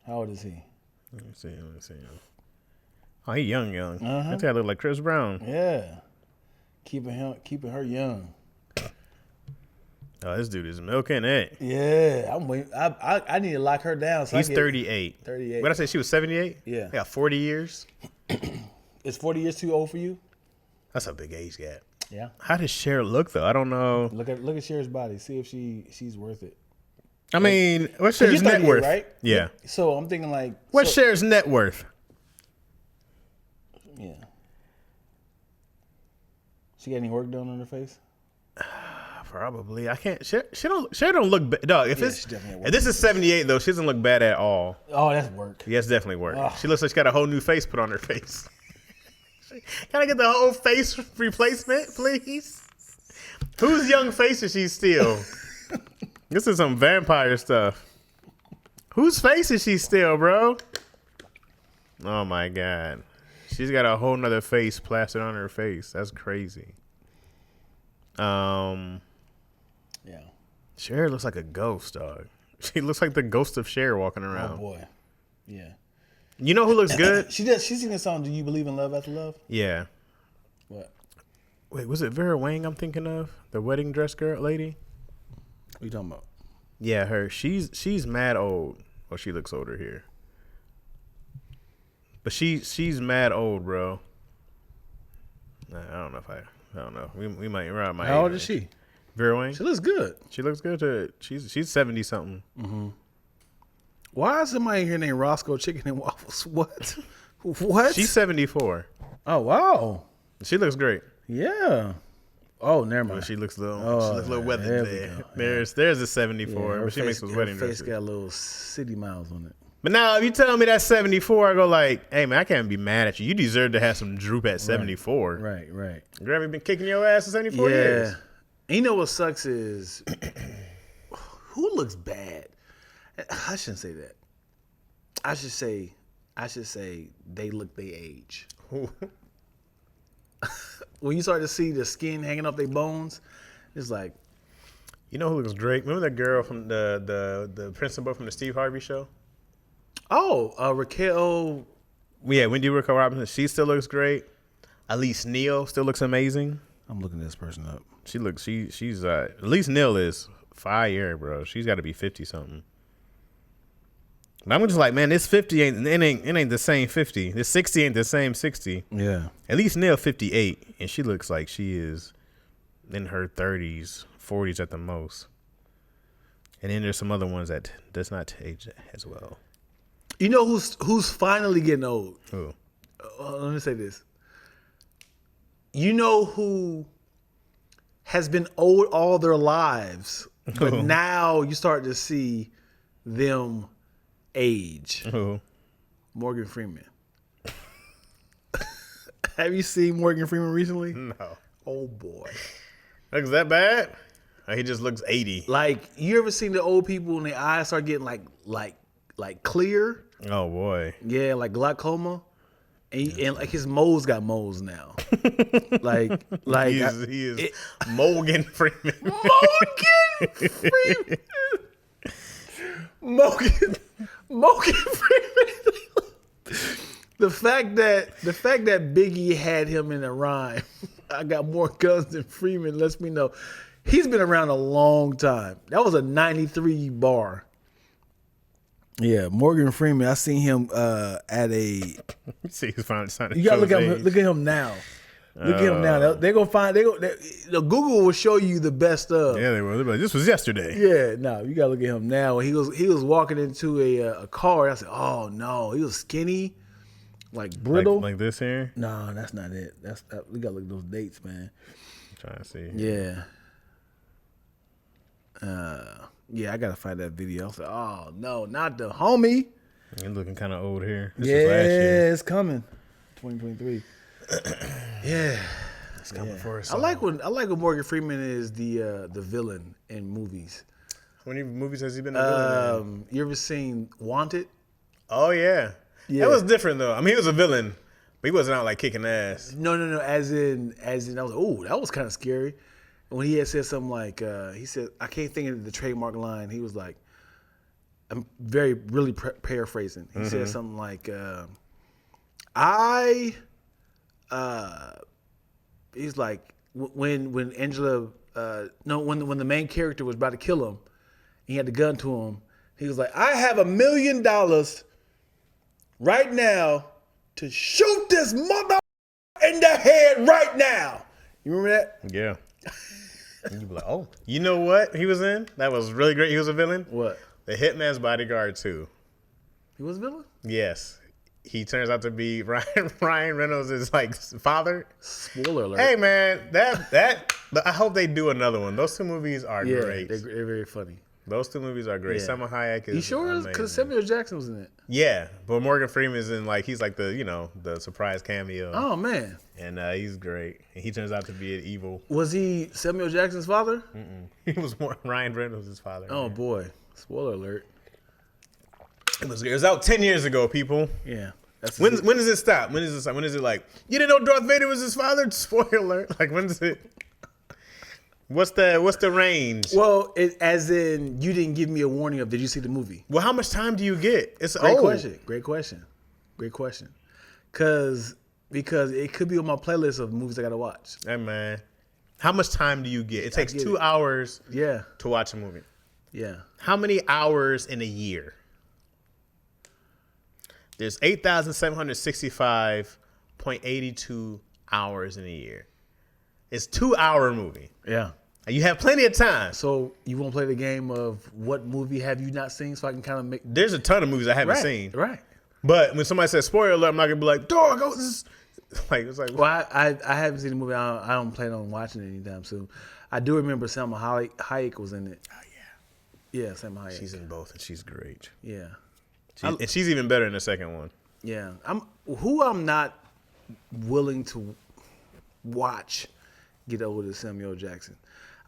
How old is he? Let me see. Oh, he young. Uh-huh. That guy look like Chris Brown. Yeah. Keeping her young. Oh, this dude is milking it. Yeah, I'm waiting. I need to lock her down. So he's 38. 38. What did I say? She was 78? Yeah. They got 40 years. Is 40 years too old for you? That's a big age gap. Yeah. How does Cher look though? I don't know. Look at Cher's body. See if she's worth it. I mean, what's Cher's net worth? Right? Yeah. So I'm thinking like, what's Cher's net worth? Yeah. She got any work done on her face? Probably. I can't. Cher don't look bad. Dog, if this is 78 though, she doesn't look bad at all. Oh, that's work. Yes, definitely work. Oh. She looks like she got a whole new face put on her face. Can I get the whole face replacement, please? Whose young face is she steal? This is some vampire stuff. Whose face is she steal, bro? Oh my God. She's got a whole nother face plastered on her face. That's crazy. Yeah. Cher looks like a ghost, dog. She looks like the ghost of Cher walking around. Oh boy. Yeah. You know who looks good? She does. She's singing a song, Do You Believe in Love After Love? Yeah. What? Wait, was it Vera Wang I'm thinking of? The wedding dress girl lady? What are you talking about? Yeah, her. She's mad old. Well, she looks older here. But she's mad old, bro. I don't know if I I don't know. We might around my age. How old is she? Vera Wang. She looks good. She looks good. She's 70 something. Mm-hmm. Why is somebody here named Roscoe Chicken and Waffles? What? What? She's 74. Oh wow. She looks great. Yeah. Oh, never mind. She looks a little weathered there. There's a 74, yeah, but she makes those wedding dresses. Her face got little city miles on it. But now, if you tell me that's 74, I go like, hey, man, I can't be mad at you. You deserve to have some droop at 74. Right. Gravy been kicking your ass for 74 years. And you know what sucks is, who looks bad? I shouldn't say that. I should say they look their age. When you start to see the skin hanging off their bones, it's like. You know who looks great? Remember that girl from the principal from the Steve Harvey show? Oh, Raquel. Yeah, Wendy Raquel Robinson. She still looks great. Elise Neal still looks amazing. I'm looking this person up. She's Elise Neal is fire, bro. She's got to be 50 something. But I'm just like, man, this 50 ain't the same 50. This 60 ain't the same 60. Yeah. Elise Neal 58, and she looks like she is in her 30s, 40s at the most. And then there's some other ones that does not age as well. You know who's finally getting old? Who? Let me say this. You know who has been old all their lives, but now you start to see them age. Who? Morgan Freeman. Have you seen Morgan Freeman recently? No. Oh boy. Looks that bad? Or he just looks 80. Like, you ever seen the old people and their eyes start getting like clear? Oh boy. Yeah, like glaucoma. And like his moles got moles now. like he is Morgan Freeman. Morgan Freeman. Morgan Freeman. The fact that Biggie had him in a rhyme, I got more guns than Freeman, lets me know he's been around a long time. That was a 93 bar. Yeah, Morgan Freeman. I seen him at a. See, he's finally signing. You gotta look at him now. Look at him now. They're gonna find. Google will show you the best of. Yeah, they will. They'll be like, this was yesterday. Yeah, no, you gotta look at him now. He was walking into a car. I said, oh no, he was skinny, like brittle, like this here. No, that's not it. We gotta look at those dates, man. I'm trying to see. Yeah. Yeah, I gotta find that video. I said, oh no, not the homie. You're looking kind of old here. This yeah, was last year. It's coming. 2023. Yeah, it's coming for us. I like when Morgan Freeman is the villain in movies. How many movies has he been a villain in? You ever seen Wanted? Oh yeah. That was different though. I mean, he was a villain, but he wasn't out like kicking ass. No. As in, I was like, oh, that was kind of scary. When he had said something like, he said, I can't think of the trademark line. He was like, I'm really paraphrasing. He said something like, he's like, when Angela, when the main character was about to kill him, he had the gun to him. He was like, I have $1 million right now to shoot this mother in the head right now. You remember that? Yeah. And you be like, oh, you know what he was in? That was really great. He was a villain. What? The Hitman's Bodyguard 2. He was a villain? Yes. He turns out to be Ryan Reynolds' like father. Spoiler alert. Hey man, that I hope they do another one. Those two movies are great. They're very funny. Those two movies are great. Salma Hayek is. You sure? Because Samuel Jackson was in it. Yeah, but Morgan Freeman is in he's like the surprise cameo. Oh man. And he's great. And he turns out to be an evil. Was he Samuel Jackson's father? He was more Ryan Reynolds' father. Oh boy. Spoiler alert. It was out 10 years ago, people. Yeah. When does it stop? When is it like, you didn't know Darth Vader was his father? Spoiler alert. Like, when does it? What's the range? Well, as in, you didn't give me a warning of, did you see the movie? Well, how much time do you get? It's Great old. Great question. Because it could be on my playlist of movies I got to watch. Hey, man. How much time do you get? It takes 2 hours to watch a movie. Yeah. How many hours in a year? There's 8,765.82 hours in a year. It's 2-hour movie. Yeah. And you have plenty of time. So you want to play the game of what movie have you not seen, so I can kind of make. There's a ton of movies I haven't seen. Right. But when somebody says spoiler alert, I'm not gonna be like, dog, this is like it's like. Well, I haven't seen the movie. I don't plan on watching it anytime soon. I do remember Salma Hayek was in it. Oh yeah. Yeah, Salma Hayek. She's in both, and she's great. Yeah. And she's even better in the second one. Yeah. I'm not willing to watch get over to Samuel Jackson.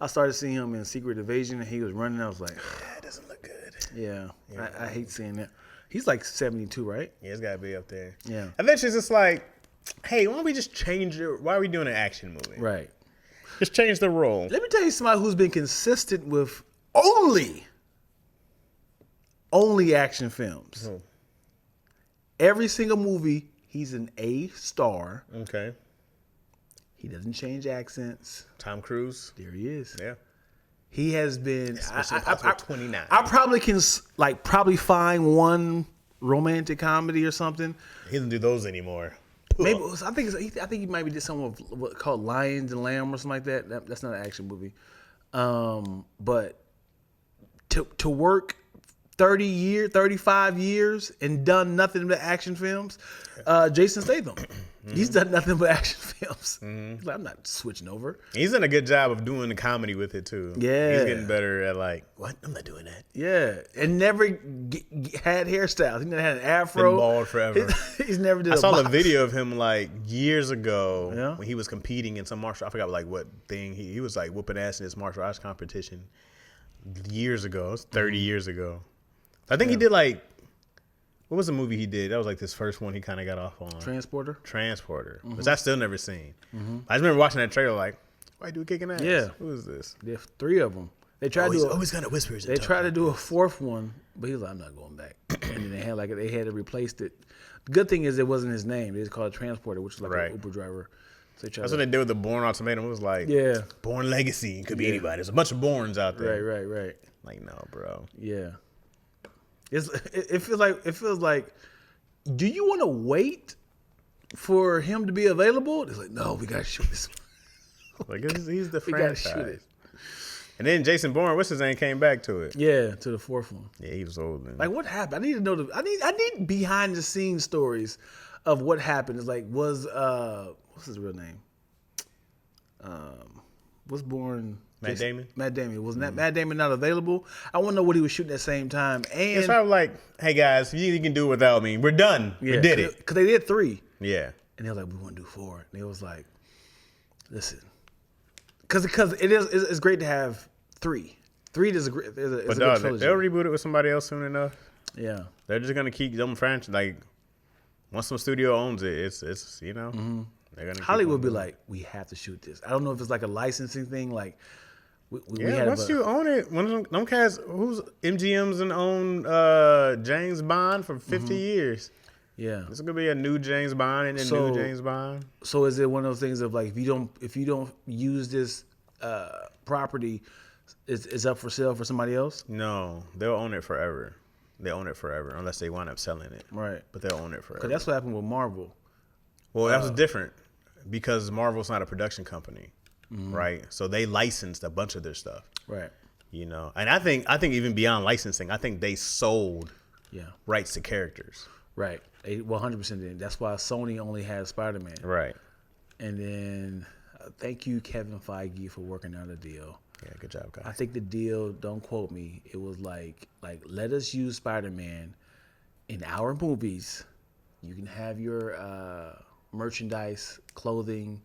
I started seeing him in Secret Invasion, and he was running. I was like, yeah, it doesn't look good. Yeah. I hate seeing that. He's like 72, right? Yeah, it's got to be up there. Yeah. And then she's just like, hey, why don't we just change it? Why are we doing an action movie? Right. Just change the role. Let me tell you somebody who's been consistent with only action films. Hmm. Every single movie, he's an A star. Okay. He doesn't change accents. Tom Cruise. There he is. Yeah. He has been. I 29. I probably can find one romantic comedy or something. He doesn't do those anymore. Maybe I think he might be did something with what called Lions and Lamb or something like that. That's not an action movie. But to work 30 years, 35 years and done nothing but action films, Jason Statham. Mm-hmm. He's done nothing but action films. Mm-hmm. He's like, I'm not switching over. He's done a good job of doing the comedy with it too. Yeah. He's getting better at like, what? I'm not doing that. Yeah. And never had hairstyles. He never had an afro. Been bald forever. He's never did I saw box. the video of him like years ago Yeah. when he was competing in some martial, I forgot like what thing. He was like whooping ass in this martial arts competition years ago. It was 30 years ago. I think he did like, what was the movie he did? That was like this first one he kind of got off on. Transporter, which I still never seen. Mm-hmm. I just remember watching that trailer like, why do kicking ass? Yeah. Who is this? There's 3 of them. They tried to always kind of whispers. They tried to do a 4th one, but he was like, I'm not going back. And then they had to replace it. The good thing is it wasn't his name. They just called it Transporter, which is like an Uber driver. So that's what they did with the Bourne Ultimatum. It was like, Bourne Legacy. It could be anybody. There's a bunch of Bournes out there. Right. Like, no, bro. Yeah. It feels like, do you want to wait for him to be available? It's like, no, we gotta shoot this one. Like he's the we gotta franchise. shoot it. And then Jason Bourne, what's his name, came back to it. Yeah, to the 4th one. Yeah, he was old then. Like, what happened? I need to know I need behind the scenes stories of what happened. It's like, what's his real name? Was Bourne Matt Damon? Matt Damon. Was Matt Damon not available? I want to know what he was shooting at the same time. And it's probably like, hey guys, you can do it without me. We're done. We did it. Because they did 3. Yeah. And they were like, we want to do 4. And it was like, listen. Because it's great to have 3. 3 is a good trilogy. They'll reboot it with somebody else soon enough. Yeah. They're just going to keep them franchise. Like, once some studio owns it, it's you know. Mm-hmm. They're gonna Hollywood be like, we have to shoot this. I don't know if it's like a licensing thing. Like, once you own it, one of them cats, who's MGM's and own James Bond for 50 years. Yeah, it's gonna be a new James Bond and a new James Bond. So is it one of those things of like, if you don't use this property, it's up for sale for somebody else? No, they'll own it forever. They own it forever unless they wind up selling it. Right, but they'll own it forever. Because that's what happened with Marvel. Well, that was different because Marvel's not a production company, right? So they licensed a bunch of their stuff, right? You know, and I think even beyond licensing, I think they sold rights to characters, right? 100% did. That's why Sony only has Spider-Man, right? And then thank you, Kevin Feige, for working out a deal. Yeah, good job, guys. I think the deal, don't quote me, it was like let us use Spider-Man in our movies. You can have your merchandise, clothing,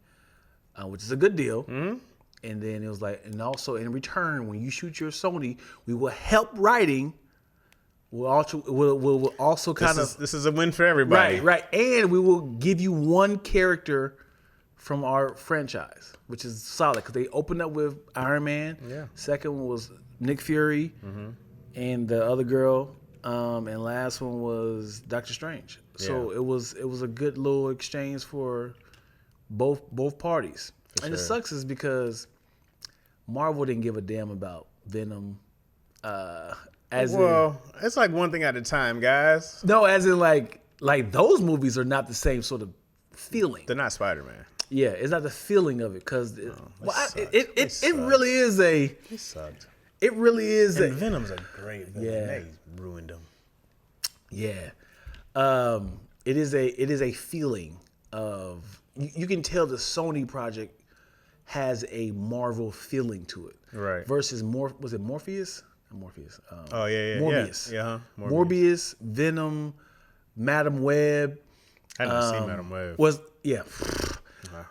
which is a good deal. Mm-hmm. And then it was like, and also in return, when you shoot your Sony, we will help writing. We'll also this is a win for everybody, right? And we will give you one character from our franchise, which is solid because they opened up with Iron Man. Yeah. Second one was Nick Fury, and the other girl, and last one was Doctor Strange. So it was a good little exchange for both parties. And it sucks is because Marvel didn't give a damn about Venom. It's like one thing at a time, guys. No, as in like those movies are not the same sort of feeling. They're not Spider-Man. Yeah, it's not the feeling of it because it really is It sucked. It really is. And Venom's a great villain. Yeah. They ruined him. Yeah. It is a feeling of you can tell the Sony project has a Marvel feeling to it. Right. Versus was it Morpheus? Morpheus. Morbius. Yeah. Morbius, Venom, Madam Web. I didn't see Madam Web.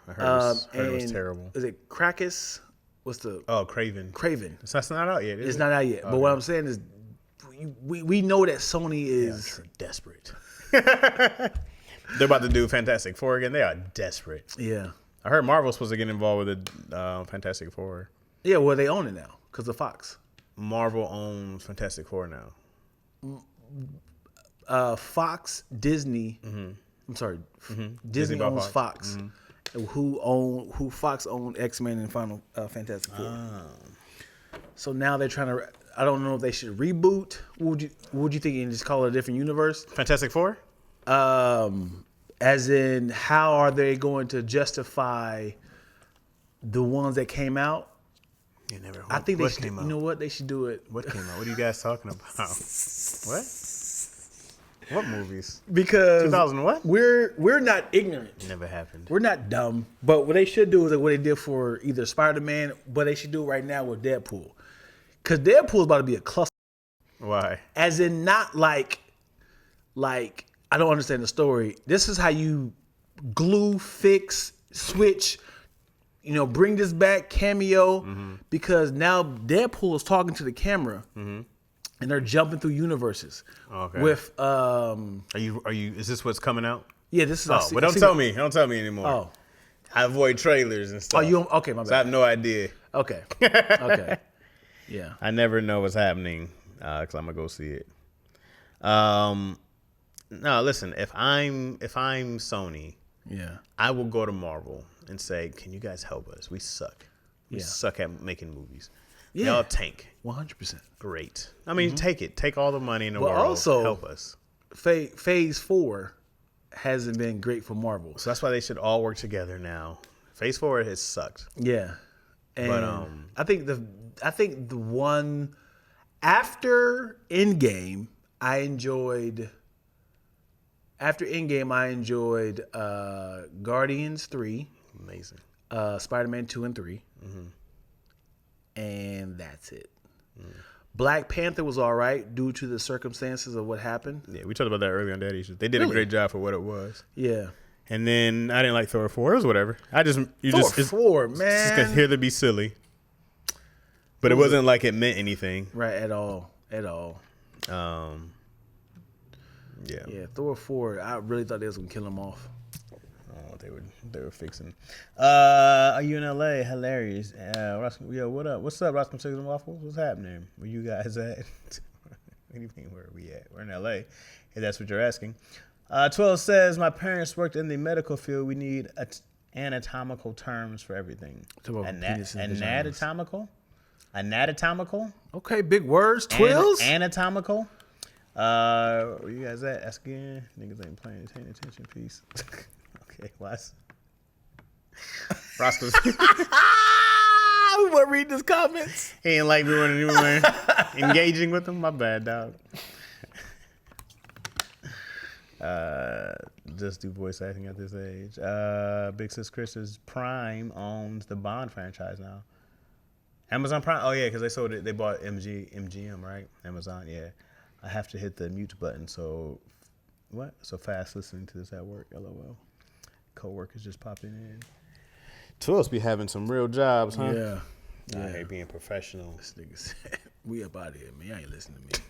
I heard it was terrible. Is it Krakus? What's the Craven. Craven. That's not out yet. It's not out yet. But what I'm saying is, we know that Sony is desperate. They're about to do Fantastic Four again. They are desperate. Yeah. I heard Marvel's supposed to get involved with the Fantastic Four. Yeah, well, they own it now because of Fox. Marvel owns Fantastic Four now. Fox, Disney. Mm-hmm. I'm sorry. Mm-hmm. Disney owns Fox. Mm-hmm. Who Fox owned X-Men and Final Fantastic Four. So now they're trying to. I don't know if they should reboot. What would you think? And just call it a different universe? Fantastic Four. As in, how are they going to justify the ones that came out? I think they should. You know what? They should do it. What came out? What are you guys talking about? What? What movies? Because 2000 what? We're not ignorant. Never happened. We're not dumb. But what they should do is what they did for either Spider-Man, but they should do it right now with Deadpool. Because Deadpool's about to be a cluster. Why? As in not like I don't understand the story. This is how you glue, fix, switch, bring this back, cameo. Mm-hmm. Because now Deadpool is talking to the camera. Mm-hmm. And they're jumping through universes. Okay. With Are you? Is this what's coming out? Yeah, this is. But don't tell me. Don't tell me anymore. Oh. I avoid trailers and stuff. Okay? My bad. So I have no idea. Okay. Okay. Yeah. I never know what's happening because I'm gonna go see it. No, listen. If I'm Sony, I will go to Marvel and say, "Can you guys help us? We suck. We suck at making movies." Yeah. Y'all tank. 100%. Great. I mean, take it. Take all the money in the world. Also, help us. Phase 4 hasn't been great for Marvel. So that's why they should all work together now. Phase 4 has sucked. Yeah. And I think the one after Endgame, I enjoyed Guardians 3. Amazing. Spider-Man 2 and 3. Mm-hmm. And that's it. Black Panther was all right due to the circumstances of what happened. Yeah, we talked about that earlier on Daddy Issues. They did a great job for what it was. Yeah. And then I didn't like Thor 4. It was whatever. Thor 4, man. It's just here to be silly. But it wasn't like it meant anything. Right, at all. Yeah. Yeah, Thor 4, I really thought they was going to kill him off. They were fixing. Are you in LA? Hilarious. Yo, what up? What's up, Roscoe Chicken and Waffles? What's happening? Where you guys at? Anything? Where are we at? We're in LA. If that's what you're asking. 12 says, my parents worked in the medical field. We need anatomical terms for everything. Anatomical? Anatomical? Okay, big words. Twills? Anatomical? Where you guys at? Ask again. Niggas ain't paying attention. Peace. Okay, last. Roscoe's. We want to read his comments. He ain't like we weren't engaging with him. My bad, dog. Just do voice acting at this age. Big Sis Chris's Prime owns the Bond franchise now. Amazon Prime. Oh yeah, because they sold it. They bought MGM, right? Amazon. Yeah. I have to hit the mute button. So what? So fast listening to this at work. LOL. Co-workers just popping in. Twills be having some real jobs, huh? Yeah. I hate being professional. This nigga said, we up out of here, man. Y'all ain't listening to me.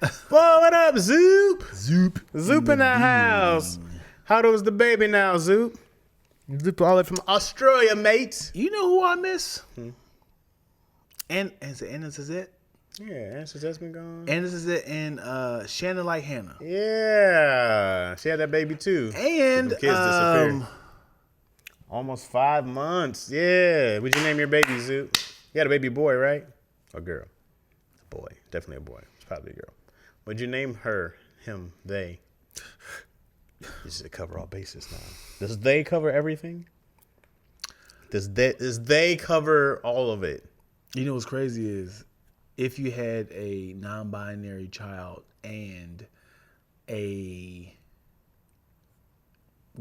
Boy, what up, Zoop? Zoop in the house. How old is the baby now, Zoop? Zoop all the way from Australia, mate. You know who I miss? And this is it? Yeah, Answers has been gone. And this is it. And Shannon Like Hannah. Yeah. She had that baby too. And kids disappeared. Almost 5 months. Yeah. What'd you name your baby, Zoop? You had a baby boy, right? Or girl? A boy. Definitely a boy. It's probably a girl. What'd you name her, him, they? You should cover all bases now. Does they cover everything? Does they cover all of it? You know what's crazy is if you had a non-binary child and a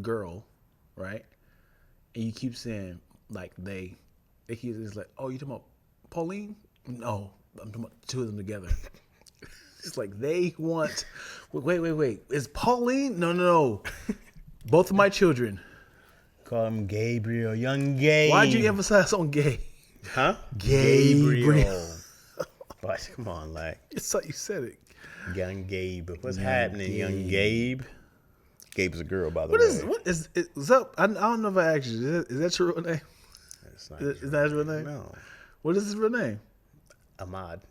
girl, right? And you keep saying like they keep it's like, oh, you talking about Pauline? No, I'm talking about two of them together. It's like they want. Wait. Is Pauline? No. Both of my children. Call him Gabriel, young Gabe. Why'd you emphasize on gay? Huh? Gabriel. But come on, like. It's like you said it. Young Gabe. What's happening, young Gabe? Gabe's a girl, by the way. What is up? I don't know if I asked you. Is that your real name? Is that his real name? No. What is his real name? Ahmad.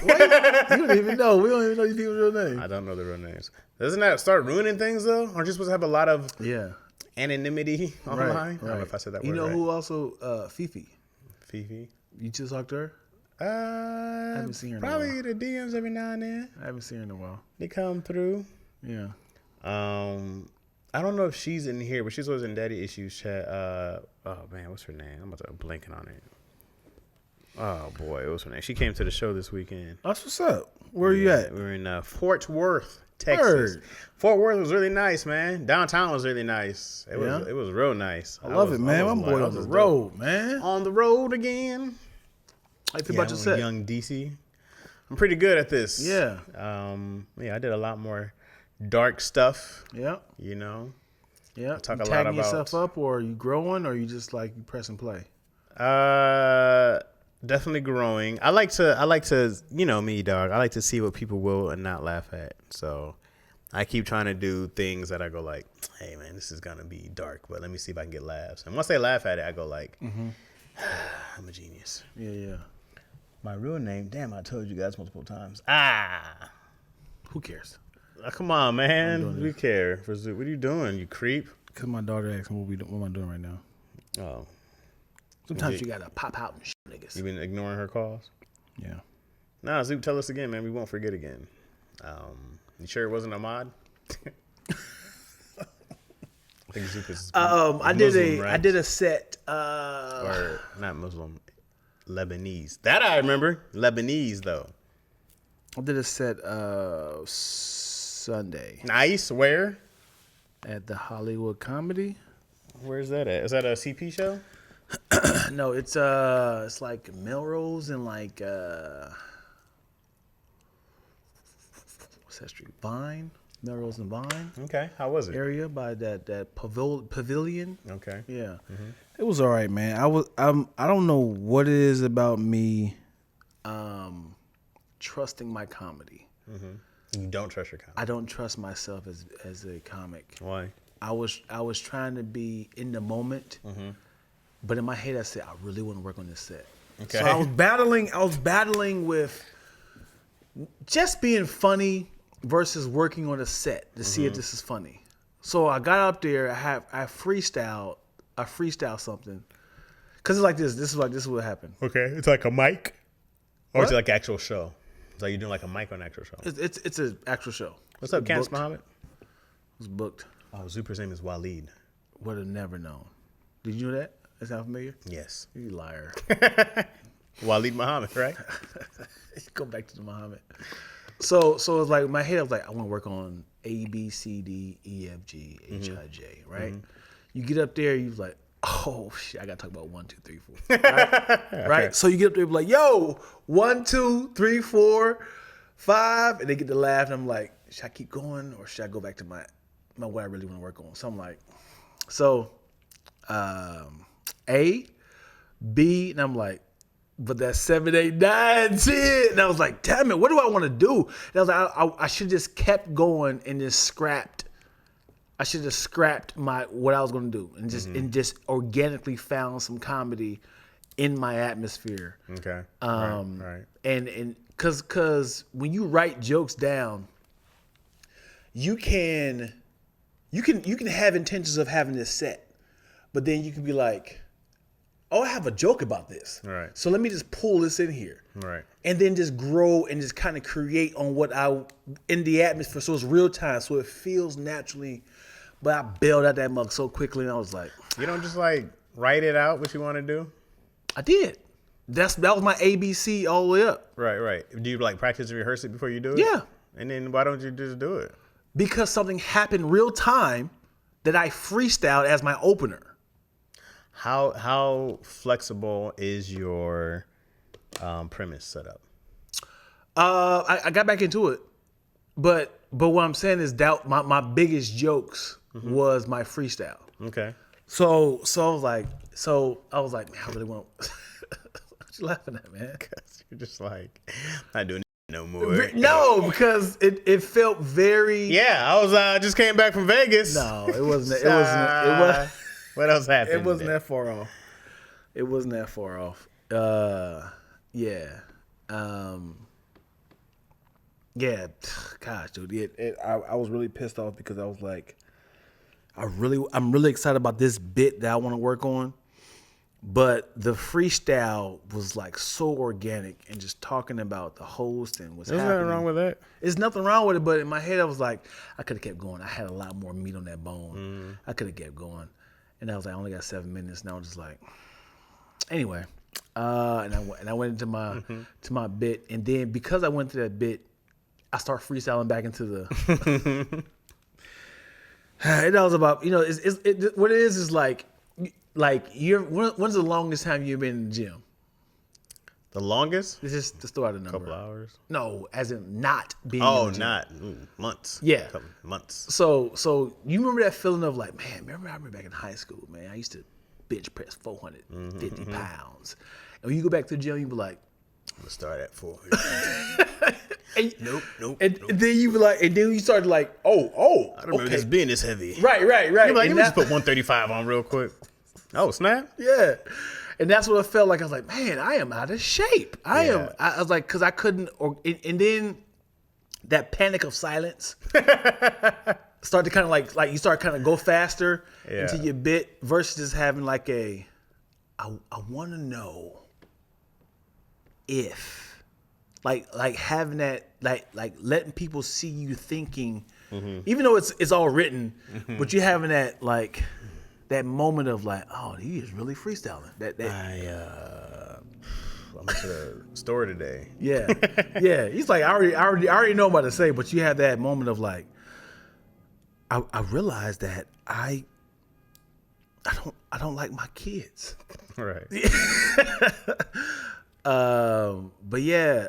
You don't even know. We don't even know these people's real names. I don't know the real names. Doesn't that start ruining things, though? Aren't you supposed to have a lot of anonymity online? Right. I don't know if I said that word You know right. who also? Fifi. Fifi? You just talked to her? I haven't seen her in a probably the DMs every now and then. I haven't seen her in a while. They come through. Yeah. I don't know if she's in here, but she's always in Daddy Issues chat. Oh, man, what's her name? I'm about to blanking on it. Oh, boy, what's her name? She came to the show this weekend. That's what's up. Where are you at? We were in Fort Worth, Texas. Fort Worth was really nice, man. Downtown was really nice. It was real nice. I love it, man. I'm boy on the road, man. On the road again. How you feel about your set? Young DC. I'm pretty good at this. Yeah. I did a lot more dark stuff. Yeah. You know. Yeah. I talk you a lot tagging about yourself up, or are you growing, or are you just like you press and play? Definitely growing. I like to, you know me, dog. I like to see what people will and not laugh at. So I keep trying to do things that I go like, hey man, this is gonna be dark, but let me see if I can get laughs. And once they laugh at it, I go like, I'm a genius. Yeah. My real name, damn, I told you guys multiple times. Who cares? Come on, man. We care. What are you doing, you creep? Because my daughter asked me what am I doing right now. Oh. Sometimes you gotta pop out and shit, niggas. You been ignoring her calls? Yeah. Nah, Zoop, tell us again, man. We won't forget again. You sure it wasn't Ahmad? I think Zoop is I Muslim, right? did a set. Or not Muslim, Lebanese. That I remember. Lebanese though. I did a set Sunday. Nice. Where? At the Hollywood Comedy. Where's that at? Is that a CP show? No, it's like Melrose and like what's that street? Vine, Melrose and Vine. Okay, how was it? Area by that pavilion. Okay. Yeah, It was all right, man. I don't know what it is about me, trusting my comedy. You don't trust your comedy. I don't trust myself as a comic. Why? I was trying to be in the moment. But in my head, I said, I really want to work on this set. Okay. So I was battling with just being funny versus working on a set to see if this is funny. So I got up there. I freestyled something. Cause it's like this. This is what happened. Okay, it's like a mic, or What? is it like actual show? It's like you're doing like a mic on an actual show. It's an actual show. What's up, Candace Muhammad? It was booked. Oh, Zuper's name is Waleed. Would have never known. Did you know that? That sound familiar? Yes. You liar. Waleed Muhammad, right? Go back to the Muhammad. So it's like my head. I was like, I want to work on A, B, C, D, E, F, G, H, I, J. Right? You get up there, you're like, oh shit, I gotta talk about 1, 2, 3, 4. Right? Okay. Right? So you get up there, like, yo, 1, 2, 3, 4, 5, and they get to laugh, and I'm like, should I keep going or should I go back to my what I really want to work on? So I'm like, A, B, and I'm like, but that's 7, 8, 9, 10. And I was like, damn it, what do I want to do? And I was like, I should just kept going and just scrapped. I should have scrapped what I was going to do and just organically found some comedy in my atmosphere. Okay. Right. And cause when you write jokes down, you can have intentions of having this set, but then you can be like, oh, I have a joke about this. Right. So let me just pull this in here. Right. And then just grow and just kind of create on what in the atmosphere. So it's real time. So it feels naturally. But I bailed out that mug so quickly, and I was like, you don't just like write it out what you want to do? I did. That was my ABC all the way up. Right. Do you like practice and rehearse it before you do it? Yeah. And then why don't you just do it? Because something happened real time that I freestyled as my opener. How flexible is your premise setup? I got back into it, but what I'm saying is that my biggest jokes was my freestyle. Okay. So I was like, man, I really want. What you laughing at, man? Because you're just like, not doing it no more. No, because it felt very. Yeah, I was just came back from Vegas. No, it wasn't. It wasn't. What else happened? It wasn't that far off. It wasn't that far off. Yeah. Yeah. Gosh, dude. I was really pissed off because I was like, I'm really excited about this bit that I want to work on. But the freestyle was like so organic and just talking about the host and what's happening. There's nothing wrong with that. There's nothing wrong with it, but in my head I was like, I could have kept going. I had a lot more meat on that bone. I could have kept going. And I was like, I only got 7 minutes. And I was just like, anyway. And I went into my bit. And then because I went to that bit, I start freestyling back into the. And that was about, what it is like when's the longest time you've been in the gym? The longest? It's just to throw out a number. Couple hours. No, as in not being. Oh, in the gym. not months. Yeah, months. So you remember that feeling of like, man, I remember back in high school, man, I used to bench press 450 pounds, and when you go back to the gym, you be like, I'm gonna start at 400. Nope. And then you be like, and then you start like, I don't remember this being this heavy. Right. You're like, let me just put 135 on real quick. Oh, snap. Yeah. And that's what it felt like. I was like, man, I am out of shape. I was like, because I couldn't, and then that panic of silence start to kind of like you start kind of go faster into your bit versus just having like I want to know if, like having that, like letting people see you thinking, even though it's all written, but you having that like, that moment of like, oh, he is really freestyling. I went to the store today. Yeah. He's like, I already know what to say, but you have that moment of like, I realized that I don't like my kids. Right. But yeah.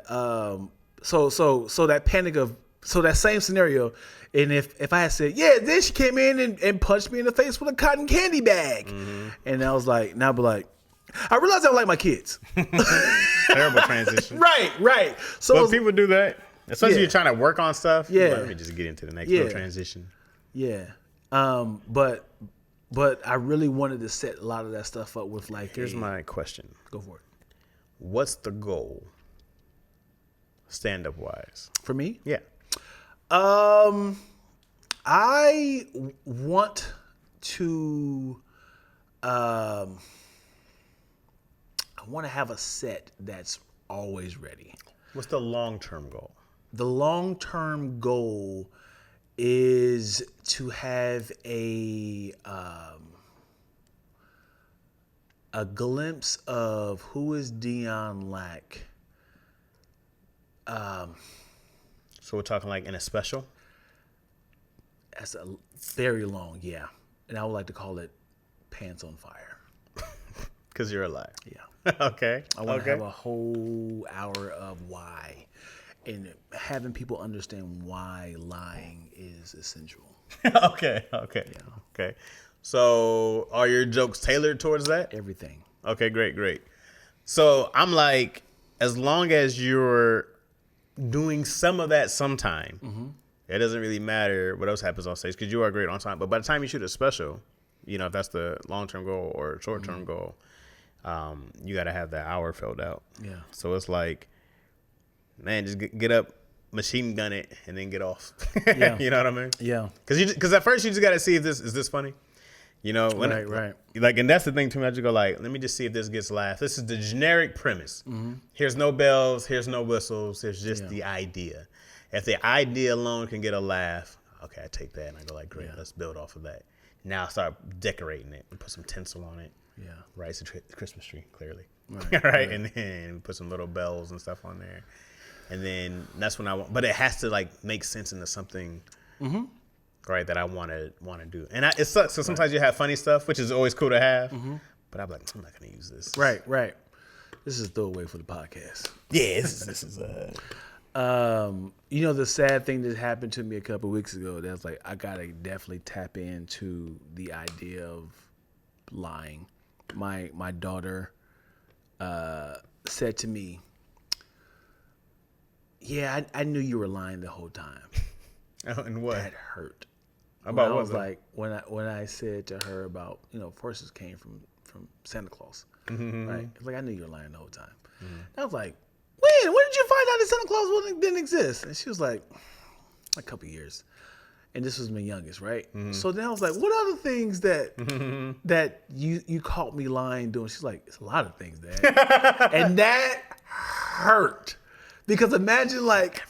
So that panic of, so that same scenario. And if I had said, yeah, then she came in and punched me in the face with a cotton candy bag. And I was like, now I'd be like, I realized I don't like my kids. Terrible transition. Right. So but people do that. Especially if you're trying to work on stuff. Yeah. Let me just get into the next little transition. Yeah. But I really wanted to set a lot of that stuff up with like, here's my question. Go for it. What's the goal? Stand-up wise. For me? Yeah. I want to I want to have a set that's always ready. What's the long-term goal? The long-term goal is to have a glimpse of who is Dion Lack. So we're talking like in a special? That's a very long, yeah. And I would like to call it Pants on Fire. Because you're alive. Yeah. Okay. I want to have a whole hour of why. And having people understand why lying is essential. Okay. So are your jokes tailored towards that? Everything. Okay, great. So I'm like, as long as you're doing some of that sometime, it doesn't really matter what else happens on stage because you are great on time. But by the time you shoot a special, if that's the long-term goal or short-term goal, you got to have that hour filled out. Yeah. So it's like, man, just get up, machine gun it, and then get off. Yeah. You know what I mean? Yeah. Because at first you just got to see if is this funny. You know, right. Like, and that's the thing too. I just go like, let me just see if this gets laughs. This is the generic premise. Here's no bells. Here's no whistles. Here's just the idea. If the idea alone can get a laugh, okay, I take that and I go like, great, let's build off of that. Now I start decorating it and put some tinsel on it. Yeah. Right, it's a Christmas tree, clearly. Right. And then put some little bells and stuff on there. And then that's when I want, but it has to like make sense into something, right, that I want to do. And it sucks. So sometimes you have funny stuff, which is always cool to have. But I'm like, I'm not going to use this. Right. This is throwaway for the podcast. Yeah, this is you know, the sad thing that happened to me a couple of weeks ago, that's like, I got to definitely tap into the idea of lying. My daughter said to me, yeah, I knew you were lying the whole time. Oh, and what? That hurt. About I what? was like, when I said to her about, horses came from Santa Claus, right? It's like, I knew you were lying the whole time. I was like, when did you find out that Santa Claus didn't exist? And she was like, a couple years. And this was my youngest, right? So then I was like, what other things that you caught me lying doing? She's like, it's a lot of things, Dad. And that hurt. Because imagine like...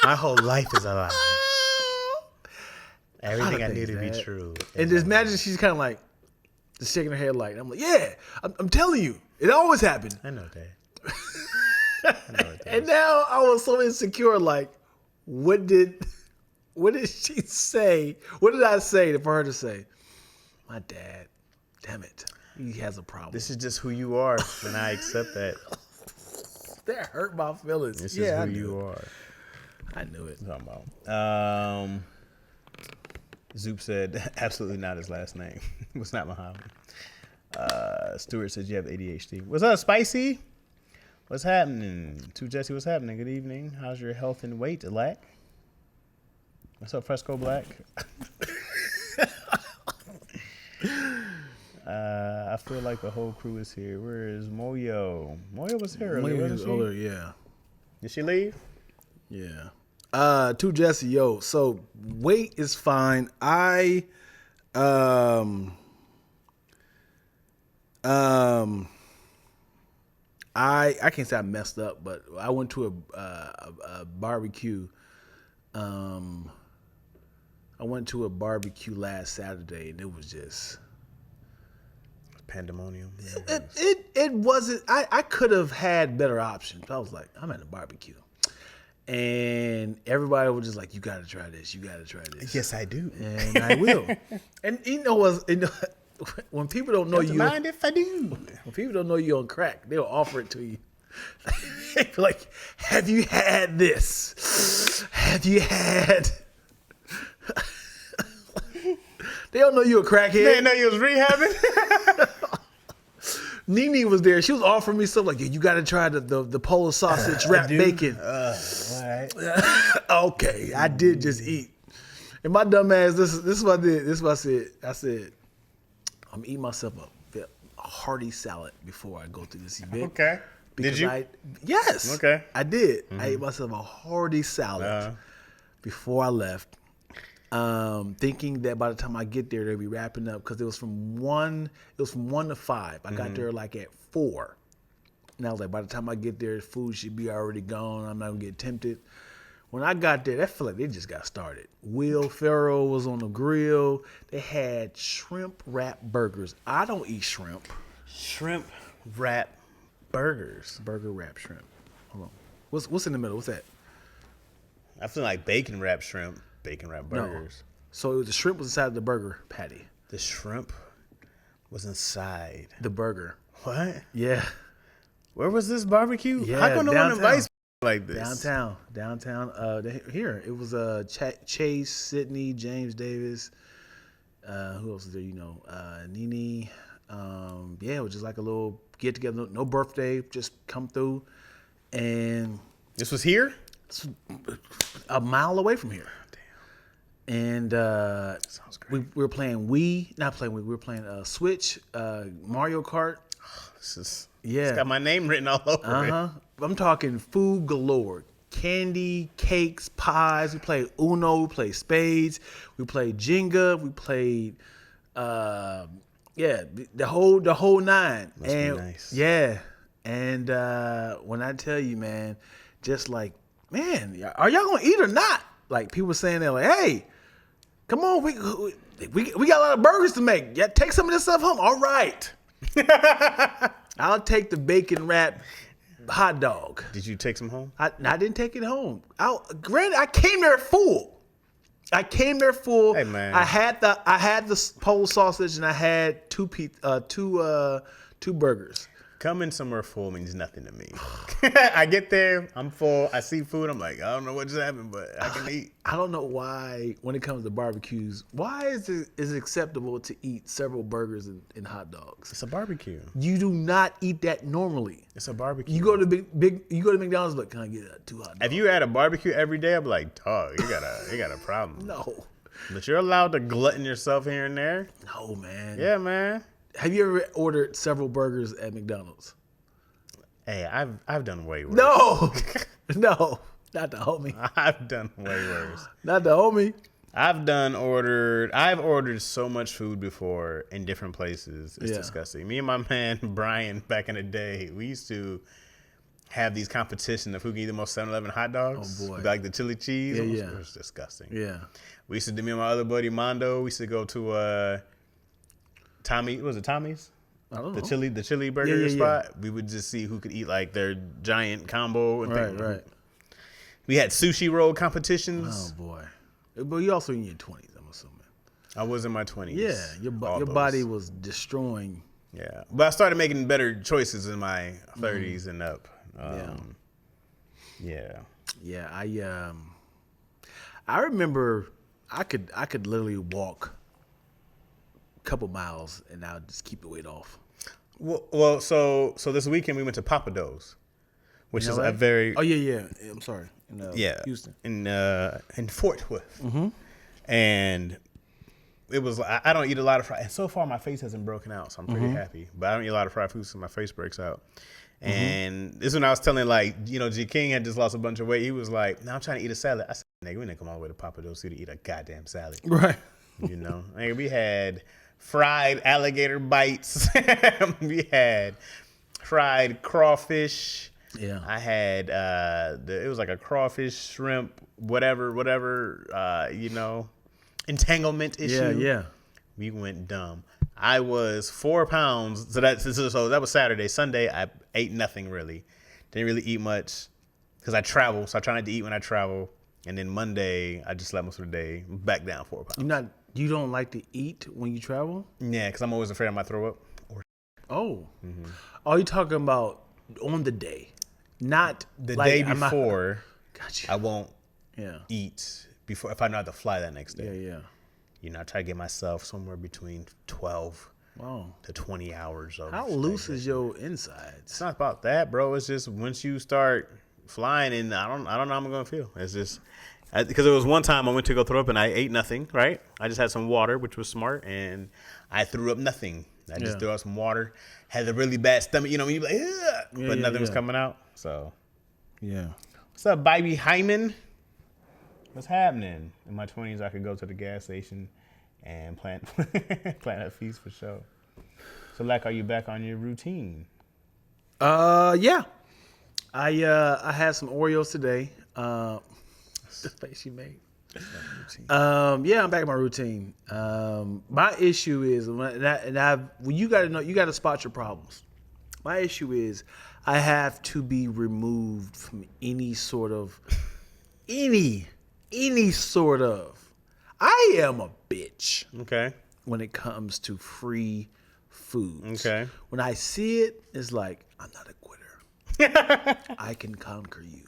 My whole life is a lie. Everything I knew to be true. And just imagine she's kind of like, just shaking her head like, I'm like, yeah, I'm telling you. It always happened. I know that. And now I was so insecure, like, what did she say? What did I say for her to say? My dad, damn it, he has a problem. This is just who you are, and I accept that. That hurt my feelings. This is who you are. I knew it. What I'm talking about. Zoop said, absolutely not his last name. It was not Muhammad. Stuart says you have ADHD. What's up, Spicy? What's happening? To Jesse, what's happening? Good evening. How's your health and weight, Lack? What's up, Fresco Black? I feel like the whole crew is here. Where is Moyo? Moyo was here earlier, wasn't she? Older, yeah. Did she leave? Yeah. To Jesse, yo. So weight is fine. I can't say I messed up, but I went to a barbecue. I went to a barbecue last Saturday, and it was just pandemonium. It wasn't. I could have had better options. I was like, I'm at a barbecue. And everybody was just like, you got to try this. You got to try this. Yes, I do. And I will. And when people don't know you. Mind if I do. When people don't know you on crack, they'll offer it to you. They be like, have you had this? Have you had... They don't know you a crackhead. They didn't know you was rehabbing? Nene was there. She was offering me stuff like, yeah, you got to try the Polish sausage wrapped bacon. All right. Okay, I did just eat. And my dumb ass, this is what I did. This is what I said. I said, I'm eating myself a hearty salad before I go through this event. Okay. Did you? Yes. Okay. I did. I ate myself a hearty salad before I left. Thinking that by the time I get there, they'll be wrapping up because it was from 1 to 5. I got there like at 4. And I was like, by the time I get there, food should be already gone. I'm not gonna get tempted. When I got there, that felt like they just got started. Will Ferrell was on the grill. They had shrimp wrap burgers. I don't eat shrimp. Shrimp wrap burgers. Burger wrap shrimp. Hold on. What's in the middle? What's that? I feel like bacon wrap shrimp. Bacon wrap burgers. No. So the shrimp was inside the burger patty. The shrimp was inside the burger. What? Yeah. Where was this barbecue? Yeah, how come no one invites like this? Downtown. Here it was Chase, Sydney, James Davis. Who else is there? Nene. Yeah, it was just like a little get together. No birthday, just come through, and this was here. A mile away from here. Damn. And sounds great. we were playing we were playing Switch, Mario Kart. It's got my name written all over it. I'm talking food galore. candy, cakes, pies. We played Uno. We played spades. We played Jenga. We played, the whole nine. Must be nice. Yeah, and when I tell you, man, just like, man, are y'all gonna eat or not? Like people saying they're like, hey, come on, we got a lot of burgers to make. Yeah, take some of this stuff home. All right, I'll take the bacon wrap hot dog. Did you take some home? I didn't take it home. Granted, I came there full. Hey man, I had the pole sausage and I had two burgers. Coming somewhere full means nothing to me. I get there, I'm full. I see food, I'm like, I don't know what just happened, but I can eat. I don't know why, when it comes to barbecues, why is it acceptable to eat several burgers and hot dogs? It's a barbecue. You do not eat that normally. It's a barbecue. You go to you go to McDonald's, but can I get 2 hot dogs? If you had a barbecue every day, I'd be like, dog, you got a problem. No. But you're allowed to glutton yourself here and there. No, man. Yeah, man. Have you ever ordered several burgers at McDonald's? Hey, I've done way worse. No. No. Not the homie. I've done way worse. Not the homie. I've ordered so much food before in different places. It's disgusting. Me and my man Brian back in the day, we used to have these competitions of who can eat the most 7-Eleven hot dogs. Oh boy. Like the chili cheese. Yeah. It was disgusting. Yeah. We used to do, me and my other buddy Mondo, we used to go to Tommy, was it Tommy's? I don't know. The chili burger spot. We would just see who could eat like their giant combo. And Right. We had sushi roll competitions. Oh boy. But you also in your 20s, I'm assuming. I was in my 20s. Yeah, your body was destroying. Yeah, but I started making better choices in my 30s and up. Yeah. I remember I could literally walk a couple miles and I'll just keep the weight off. Well, so this weekend we went to Papa Do's, which is a very I'm sorry. In Houston. In Fort Worth. Mm-hmm. And it was, I don't eat a lot of fried, and so far my face hasn't broken out, so I'm pretty happy. But I don't eat a lot of fried food, so my face breaks out. And this is when I was telling, like, G King had just lost a bunch of weight. He was like, "No, I'm trying to eat a salad." I said, "Nigga, we didn't come all the way to Papa Do's to eat a goddamn salad." Right. Nigga, we had fried alligator bites. We had fried crawfish. Yeah. I had it was like a crawfish, shrimp, whatever, entanglement issue. Yeah. We went dumb. I was 4 pounds. So that was Saturday. Sunday I ate nothing really. Didn't really eat much because I travel. So I try not to eat when I travel. And then Monday I just slept most of the day. Back down 4 pounds. You don't like to eat when you travel? Yeah, because I'm always afraid I might throw up. Oh. Oh, you talking about on the day, not the day before. Gotcha. I won't eat before if I know I have to fly that next day. Yeah. I try to get myself somewhere between 12 to 20 hours of. How loose is your insides? It's not about that, bro. It's just once you start flying, and I don't know how I'm gonna feel. It's just because there was one time I went to go throw up and I ate nothing. Right, I just had some water, which was smart, and I threw up nothing. I just threw out some water. Had a really bad stomach, when you like, but nothing was coming out. So, what's up, baby Hyman? What's happening? In my 20s, I could go to the gas station and plant a feast for sure. So, are you back on your routine? Yeah. I had some Oreos today. The face you made. Yeah, I'm back in my routine. My issue is, you got to know, you got to spot your problems. My issue is, I have to be removed from any sort of. I am a bitch. Okay. When it comes to free foods. Okay. When I see it, it's like, I'm not a quitter. I can conquer you.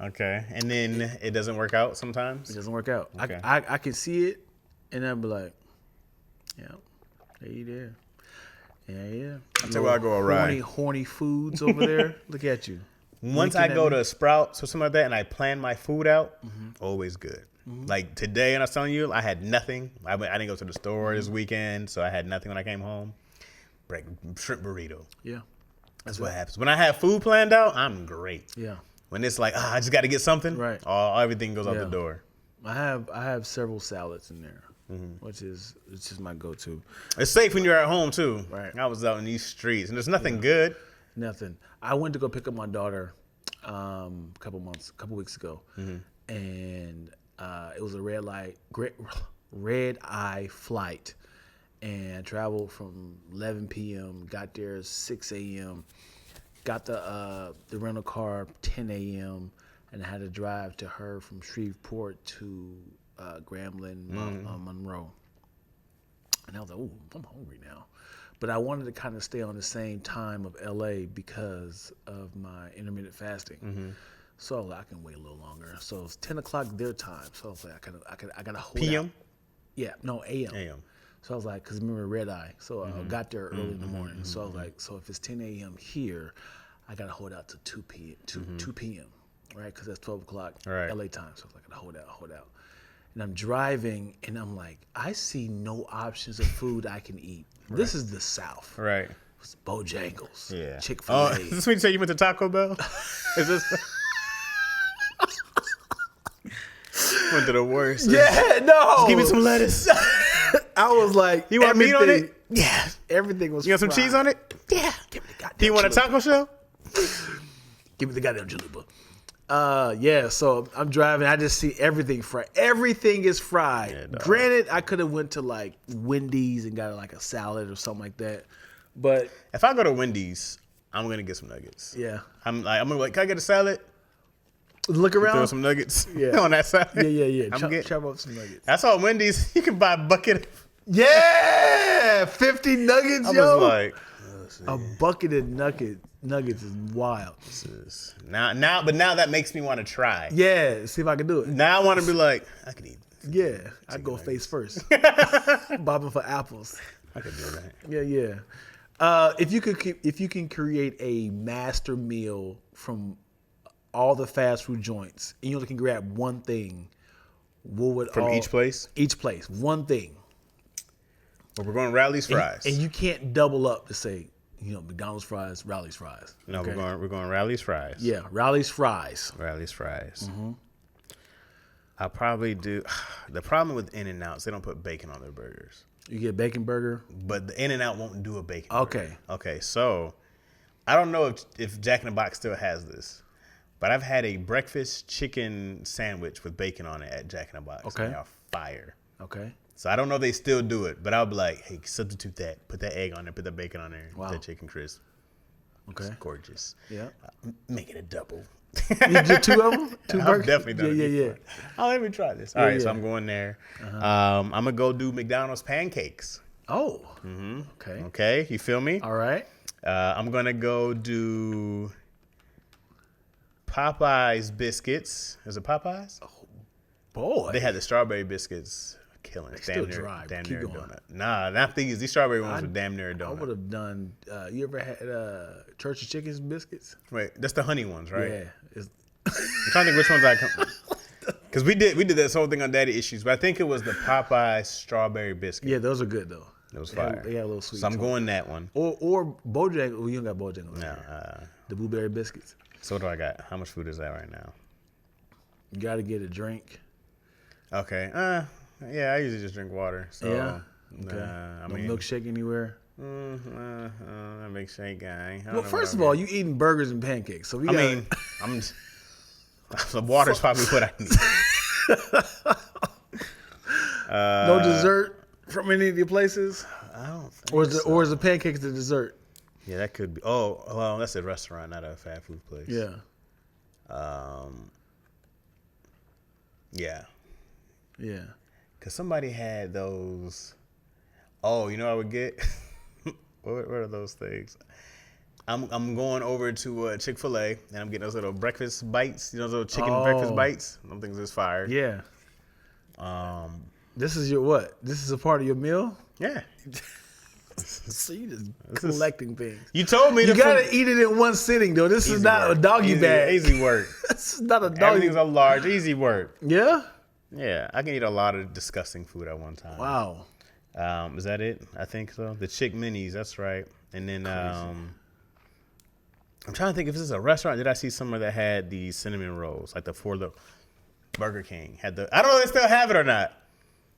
Okay. And then it doesn't work out sometimes? It doesn't work out. Okay. I can see it, and I'll be like, yeah, there you there. Yeah. I'll tell you where I go awry. Horny foods over there. Look at you. Once I go to Sprouts or something like that and I plan my food out, always good. Like today, and I was telling you, I had nothing. I didn't go to the store this weekend, so I had nothing when I came home. Shrimp burrito. Yeah. That's what happens. When I have food planned out, I'm great. Yeah. When it's like, I just got to get something. Right. Everything goes out the door. I have several salads in there, which is my go-to. It's safe when you're at home too. Right. I was out in these streets and there's nothing good. Nothing. I went to go pick up my daughter a couple weeks ago, and it was a red eye flight, and traveled from 11 p.m. Got there 6 a.m. Got the rental car 10 a.m. and I had to drive to her from Shreveport to Grambling, Monroe. And I was like, "Ooh, I'm hungry now." But I wanted to kind of stay on the same time of LA because of my intermittent fasting. So I was like, I can wait a little longer. So it's 10 o'clock their time. So I was like, I gotta hold PM? out. Yeah, no, AM. AM. So I was like, because remember red eye. So I got there early in the morning. So I was like, so if it's 10 a.m. here, I gotta hold out to 2 p.m. Right? Because that's 12 o'clock LA time. So I was like, I gotta hold out. And I'm driving, and I'm like, I see no options of food I can eat. Right. This is the South. Right. It's Bojangles. Yeah. Chick-fil-A. Is this when you say you went to Taco Bell? Is this? Went to the worst. Yeah, no. Just give me some lettuce. I was like, you want meat on it? Yeah. Everything was You got some cheese on it? Yeah. Give me the goddamn Do you want a taco shell? Give me the goddamn chalupa. Yeah, so I'm driving. I just see everything fried. Everything is fried. Yeah, granted, I could have went to like Wendy's and got like a salad or something like that. But if I go to Wendy's, I'm gonna get some nuggets. Yeah, I'm gonna like, can I get a salad? Look around. Throw some nuggets. Yeah. On that salad. Yeah. Chop up some nuggets. That's all Wendy's. You can buy a bucket. Yeah, 50 nuggets. I was like, a bucket of nuggets is wild. Now that makes me want to try. Yeah, see if I can do it. Now I want to be like, I can eat. Yeah, I go face first. Bobbing for apples. I could do that. Yeah. If you can create a master meal from all the fast food joints, and you only can grab one thing, what would from each place? Each place, one thing. Well, we're going Rally's fries, and you can't double up to say, McDonald's fries, Rally's fries. No, okay? we're going Rally's fries. Yeah, Rally's fries. Rally's fries. I'll probably do. The problem with In-N-Outs, they don't put bacon on their burgers. You get bacon burger, but the In-N-Out won't do a bacon. Okay. Burger. Okay. So I don't know if Jack in the Box still has this, but I've had a breakfast chicken sandwich with bacon on it at Jack in the Box. Okay. And they are fire. Okay. So I don't know if they still do it, but I'll be like, hey, substitute that. Put that egg on there. Put that bacon on there. Wow. Put that chicken crisp. Okay. It's gorgeous. Yeah. Make it a double. You get two of them? Two burgers? I've definitely done it. Yeah. Oh, let me try this. All right, so I'm going there. I'm going to go do McDonald's pancakes. Oh. Okay. Okay, you feel me? All right. I'm going to go do Popeye's biscuits. Is it Popeye's? Oh, boy. They had the strawberry biscuits. Killing it. Still dry. Damn Keep near a going. donut. Nah, that thing is these strawberry ones were damn near a donut. I would have done. You ever had Church of Chicken's biscuits? Wait, that's the honey ones, right? Yeah. I'm trying to think which ones I come. Because we did this whole thing on Daddy Issues, but I think it was the Popeye strawberry biscuit. Yeah, those are good though. It was fire. They got a little sweet. So I'm going that one. Or Bojangles. Well, you don't got Bojangles. No. The blueberry biscuits. So what do I got? How much food is that right now? You got to get a drink. Okay. Yeah, I usually just drink water. So, yeah. Okay. No milkshake anywhere. A milkshake guy. Well, first of all, you eating burgers and pancakes, so I'm. The water's probably what I need. No dessert from any of your places. I don't think or is the pancakes the dessert? Yeah, that could be. Oh, well, that's a restaurant, not a fast food place. Yeah. Yeah. Yeah. Because somebody had those. Oh, you know what I would get? What are those things? I'm going over to Chick-fil-A, and I'm getting those little breakfast bites. You know, those little chicken breakfast bites? Them things is fire. Yeah. This is your what? This is a part of your meal? Yeah. So you just collecting things. You told me you gotta eat it in one sitting, though. This is not a doggy bag. Easy work. This is not a doggy. Everything's a large, easy work. Yeah? Yeah, I can eat a lot of disgusting food at one time. Wow. Is that it? I think so. The Chick Minis, that's right. And then I'm trying to think if this is a restaurant. Did I see somewhere that had the cinnamon rolls, like the Burger King had the. I don't know if they still have it or not.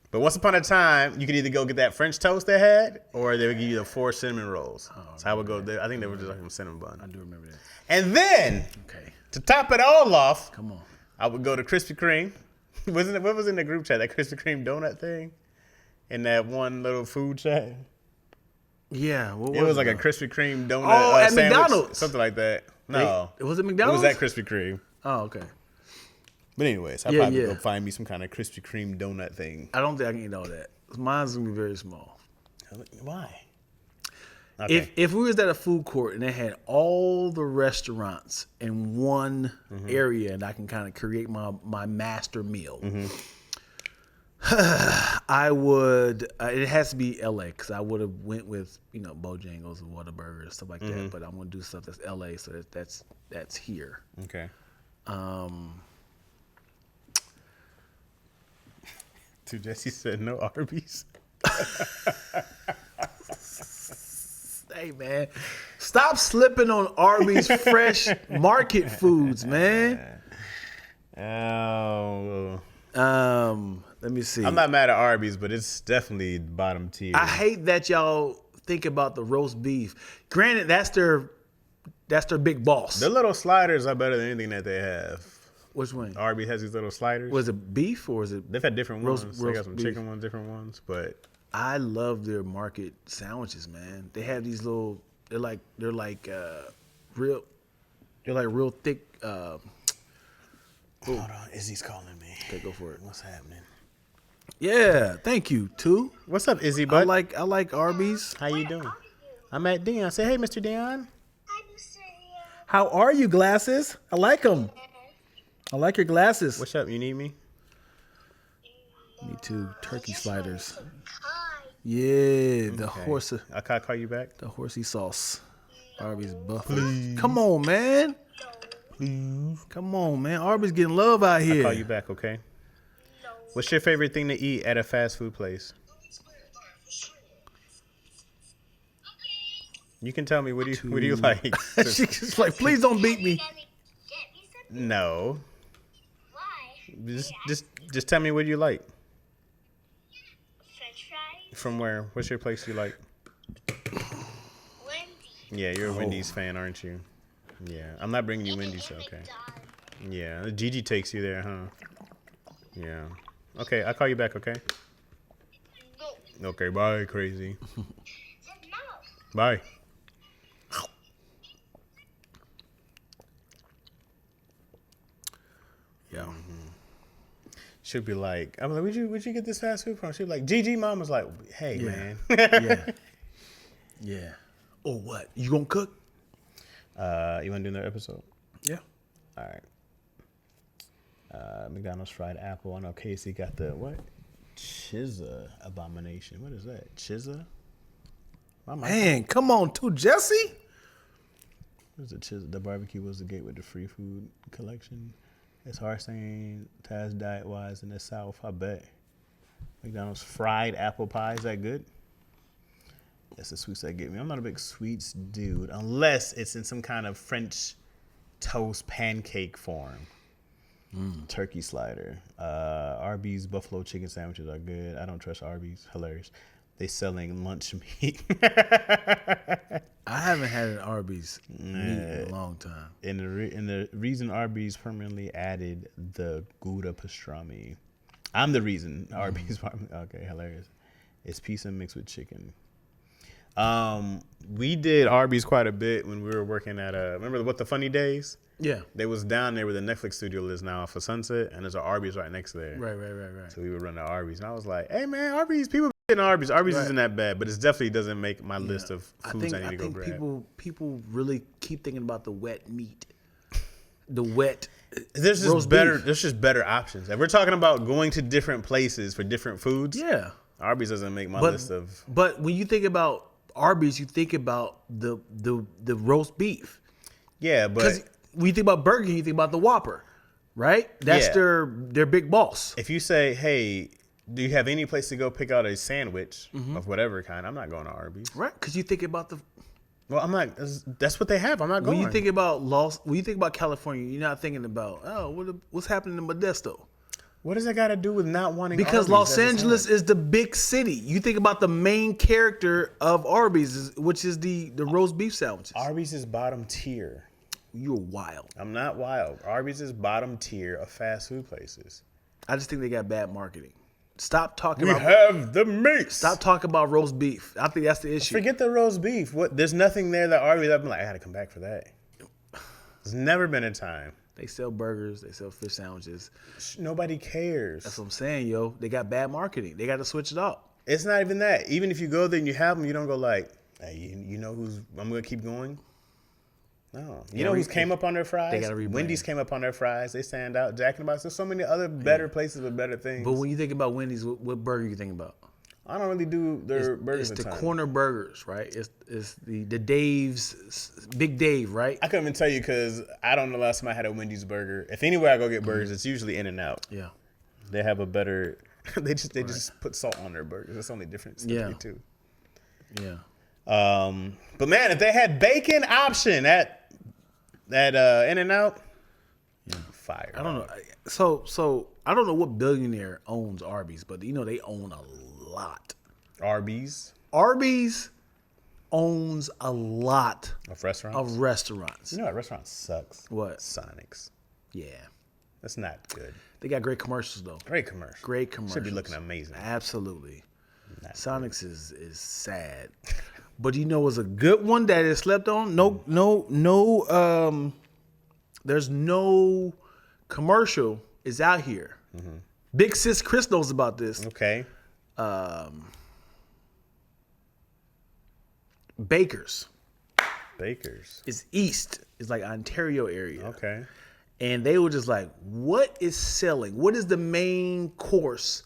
But once upon a time, you could either go get that French toast they had, or they would give you the 4 cinnamon rolls. So I would go there. I think they were just like a cinnamon bun. I do remember that. And then, to top it all off, come on, I would go to Krispy Kreme. What was in the group chat? That Krispy Kreme donut thing, in that one little food chat. Yeah, it was like a Krispy Kreme donut. At sandwich, McDonald's, something like that. No, was it McDonald's? It was at Krispy Kreme. Oh, okay. But anyways, I'll probably go find me some kind of Krispy Kreme donut thing. I don't think I can eat all that. Mine's gonna be very small. Why? Okay. If we was at a food court and they had all the restaurants in one area and I can kind of create my master meal, I would. It has to be LA because I would have went with Bojangles and Whataburger stuff like that. But I'm gonna do stuff that's LA, so that's here. Okay. Dude, Jesse said no Arby's. Hey, man. Stop slipping on Arby's fresh market foods, man. Oh. Let me see. I'm not mad at Arby's, but it's definitely bottom tier. I hate that y'all think about the roast beef. Granted, that's their big boss. The little sliders are better than anything that they have. Which one? Arby's has these little sliders. Was it beef or is it? They've had different ones. They got some beef. chicken ones, different ones, but I love their market sandwiches, man. They have these little. They're like real. They're like real thick. Hold on, Izzy's calling me. Okay, go for it. What's happening? Yeah, thank you, too. What's up, Izzy? Bud? I like Arby's. How you doing? I'm at Dion. Say hey, Mr. Dion. Hi, Mr. Dion. How are you, glasses? I like them. I like your glasses. What's up? You need me? Me too. Turkey sliders. Hi. Yeah, the horse. I can't call you back. The horsey sauce. Arby's buffet. Come on, man. Please. Come on, man. Arby's getting love out here. I'll call you back, okay? No. What's your favorite thing to eat at a fast food place? You can tell me. What do you like? She's like, please don't beat me. Get me something? No. Why? Just tell me what you like. French fries? From where? What's your place you like? Wendy's. Yeah, you're a Wendy's fan, aren't you? Yeah, I'm not bringing you Wendy's, okay? Yeah, Gigi takes you there, huh? Yeah. Okay, I'll call you back, okay? No. Okay, bye, crazy. No. Bye. Yeah. She'll be like, I'm like, where'd you get this fast food from? She'll be like, Gigi, mom was like, hey, man. Yeah. Oh, what? You gonna cook? You want to do another episode? Yeah. All right. McDonald's fried apple. I know Casey got the what? Chizza abomination. What is that? Chizza? Man, come on, too, Jesse. What's the Chizza? The barbecue was the gate with the free food collection. It's hard saying Taz diet wise in the South. I bet. McDonald's fried apple pie. Is that good? That's the sweets that get me. I'm not a big sweets dude unless it's in some kind of French toast pancake form. Turkey slider. Arby's buffalo chicken sandwiches are good. I don't trust Arby's. Hilarious. They selling lunch meat. I haven't had an Arby's meat in a long time. And the reason Arby's permanently added the Gouda pastrami. I'm the reason Arby's. Okay, hilarious. It's pizza mixed with chicken. We did Arby's quite a bit when we were working at remember What the Funny Days? Yeah. They was down there where the Netflix studio is now for Sunset, and there's an Arby's right next there. Right. So we would run to Arby's, and I was like, hey man, Arby's, people getting Arby's. Arby's isn't that bad, but it definitely doesn't make my list of foods I need to go grab. People really keep thinking about the wet meat. The wet There's just better options. If we're talking about going to different places for different foods, yeah. Arby's doesn't make my list of. But when you think about Arby's, you think about the roast beef. Yeah, but when you think about Burger King, you think about the Whopper, right? That's their big boss. If you say, hey, do you have any place to go pick out a sandwich of whatever kind? I'm not going to Arby's. Right, because you think about Well, I'm not. That's what they have. I'm not going. When you think about California, you're not thinking about what's happening in Modesto. What does that got to do with not wanting? Because Arby's Los Angeles is the big city. You think about the main character of Arby's, which is the roast beef sandwiches. Arby's is bottom tier. You're wild. I'm not wild. Arby's is bottom tier of fast food places. I just think they got bad marketing. Stop talking We about have the meat. Stop talking about roast beef. I think that's the issue. Forget the roast beef. What? There's nothing there that Arby's. I'm like, I got to come back for that. There's never been a time. They sell burgers. They sell fish sandwiches. Nobody cares. That's what I'm saying, yo. They got bad marketing. They got to switch it up. It's not even that. Even if you go there and you have them, you don't go like, hey, you know who's, I'm going to keep going? No. You know who's came up on their fries? They got to rebrand. Wendy's came up on their fries. They stand out. Jack in the Box. There's so many other better places with better things. But when you think about Wendy's, what burger you think about? I don't really do their burgers. It's the corner burgers, right? It's the Dave's, Big Dave, right? I couldn't even tell you because I don't know the last time I had a Wendy's burger. If anywhere I go get burgers, it's usually In-N-Out. Yeah. They have a better. They just put salt on their burgers. That's the only difference. Yeah. Too. Yeah. But man, if they had bacon option at In-N-Out, fire. I don't know. So I don't know what billionaire owns Arby's, but you know they own a lot. Arby's owns a lot of restaurants. You know what restaurant sucks? What? Sonic's. Yeah. That's not good. They got great commercials though. Great commercial. Should be looking amazing. Absolutely. Sonic's is sad. But you know what's a good one that is slept on? No, there's no commercial is out here. Mm-hmm. Big sis Chris knows about this. Okay. Baker's. It's east. It's like Ontario area. Okay. And they were just like, what is selling? What is the main course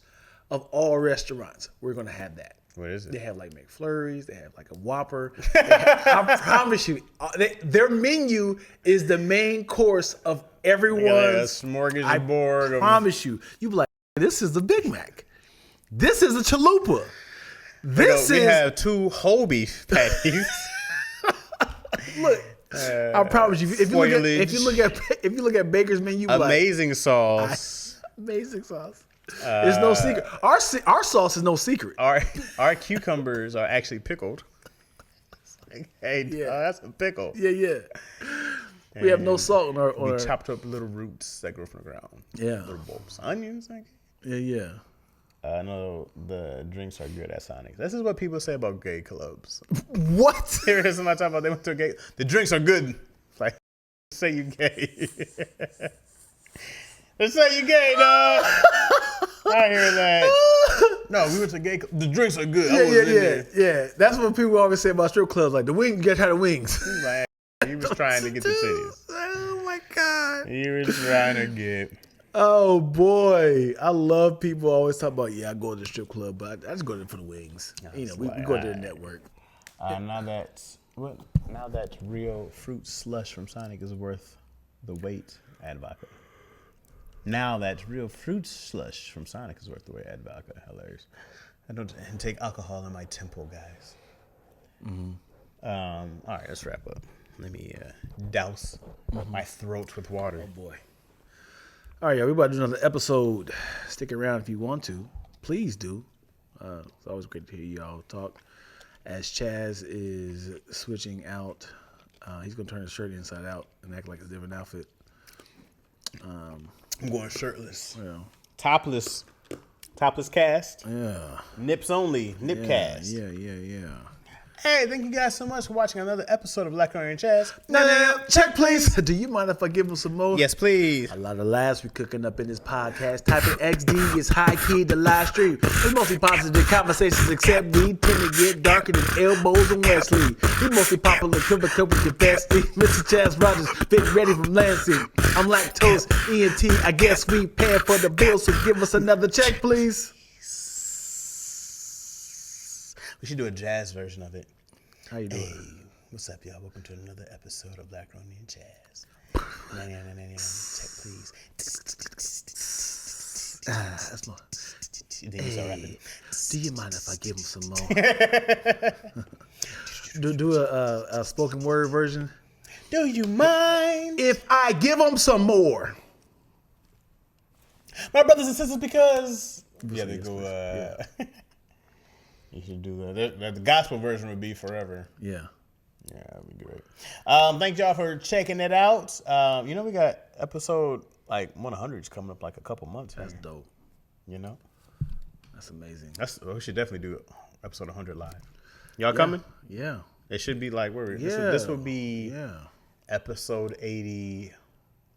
of all restaurants? We're going to have that. What is it? They have like McFlurries. They have like a Whopper. I promise you, their menu is the main course of everyone's. Smorgasbord. I promise you. You be like, this is the Big Mac. This is a chalupa. We have 2 whole beef patties. Look, I promise you. If you look at Baker's menu, amazing sauce. Amazing sauce. There's no secret. Our sauce is no secret. Our cucumbers are actually pickled. Like, hey, that's a pickle. Yeah. We have no salt on our. We chopped up little roots that grow from the ground. Yeah. Little bulbs. Onions, I guess. Yeah. I know the drinks are good at Sonic. This is what people say about gay clubs. What? Here is somebody talking about they went to a gay. The drinks are good. Like, say you gay. Let's say you gay, dog. I hear that. No, we went to gay. The drinks are good. Yeah. That's what people always say about strip clubs. Like the wings, you gotta have the wings. Like, he was trying to get the titties. Oh my god. He was trying to get. Oh boy, I love people always talk about. I go to the strip club, but I just go there for the wings. We go to the network. Now that real fruit slush from Sonic is worth the weight at vodka. Now that real fruit slush from Sonic is worth the weight at vodka. Hilarious. I don't take alcohol in my temple, guys. Mm-hmm. All right, let's wrap up. Let me douse my throat with water. Oh boy. All right, y'all, we're about to do another episode. Stick around if you want to. Please do. It's always great to hear y'all talk. As Chaz is switching out, he's going to turn his shirt inside out and act like it's a different outfit. I'm going shirtless. Yeah. Topless cast. Yeah. Nips only. Nipcast. Yeah. Hey, thank you guys so much for watching another episode of Lackaroni and Chaz. No, check please. Do you mind if I give him some more? Yes, please. A lot of laughs we cooking up in this podcast. Typing XD is high key the live stream. It's mostly positive conversations, except we tend to get darker than elbows and Wesley. We mostly popular cup with your bestie. Mr. Chaz Rogers, been ready from Lansing. I'm lactose, ENT. I guess we paying for the bill, so give us another check, please. We should do a jazz version of it. How you doing? Hey, what's up, y'all? Welcome to another episode of Lackaroni and Chaz. Check, please. That's more. Hey, do you mind if I give him some more? Do a spoken word version. Do you mind If I give them some more? my brothers and sisters? Because yeah, they yes, go. please. You should do that. The gospel version would be forever. Yeah. Yeah, that'd be great. Thank y'all for checking it out. You know, we got episode like 100's coming up like a couple months. That's man. dope. You know, That's amazing. we should definitely do episode 100 live. Y'all coming? Yeah. It should be like where Yeah. this would be Yeah. episode 80.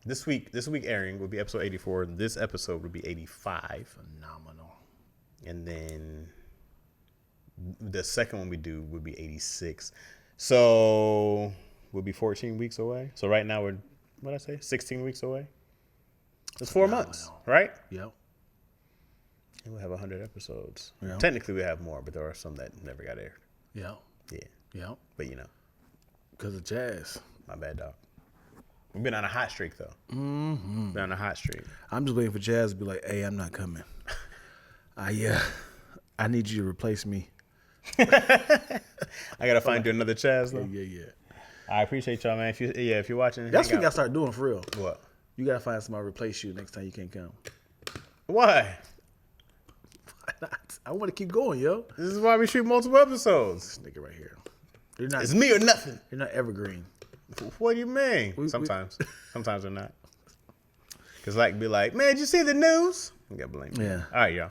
This week airing would be episode 84. This episode would be 85. Phenomenal. And then the second one we do would be 86. So we'll be 14 weeks away. So right now we're, what'd I say, 16 weeks away? It's 4 months, right? Yep. And we'll have 100 episodes. Yeah. Technically we have more, but there are some that never got aired. Yep. Yeah. Yep. But you know, Because of Chaz. my bad, dog. We've been on a hot streak, though. Mm-hmm. Been on a hot streak. I'm just waiting for Chaz to be like, hey, I'm not coming. I need you to replace me. I gotta find you another Chaz, though. Yeah. I appreciate y'all, man. If you're watching, That's hang what you got to out. start doing for real. What? You got to find somebody to replace you next time you can't come. Why? I want to keep going, yo. This is why we shoot multiple episodes. This nigga right here. They're not, It's me or nothing. they're not evergreen. What do you mean? Sometimes they're not. Cause like be like, man, did you see the news? You gotta blame me. Yeah. All right, y'all.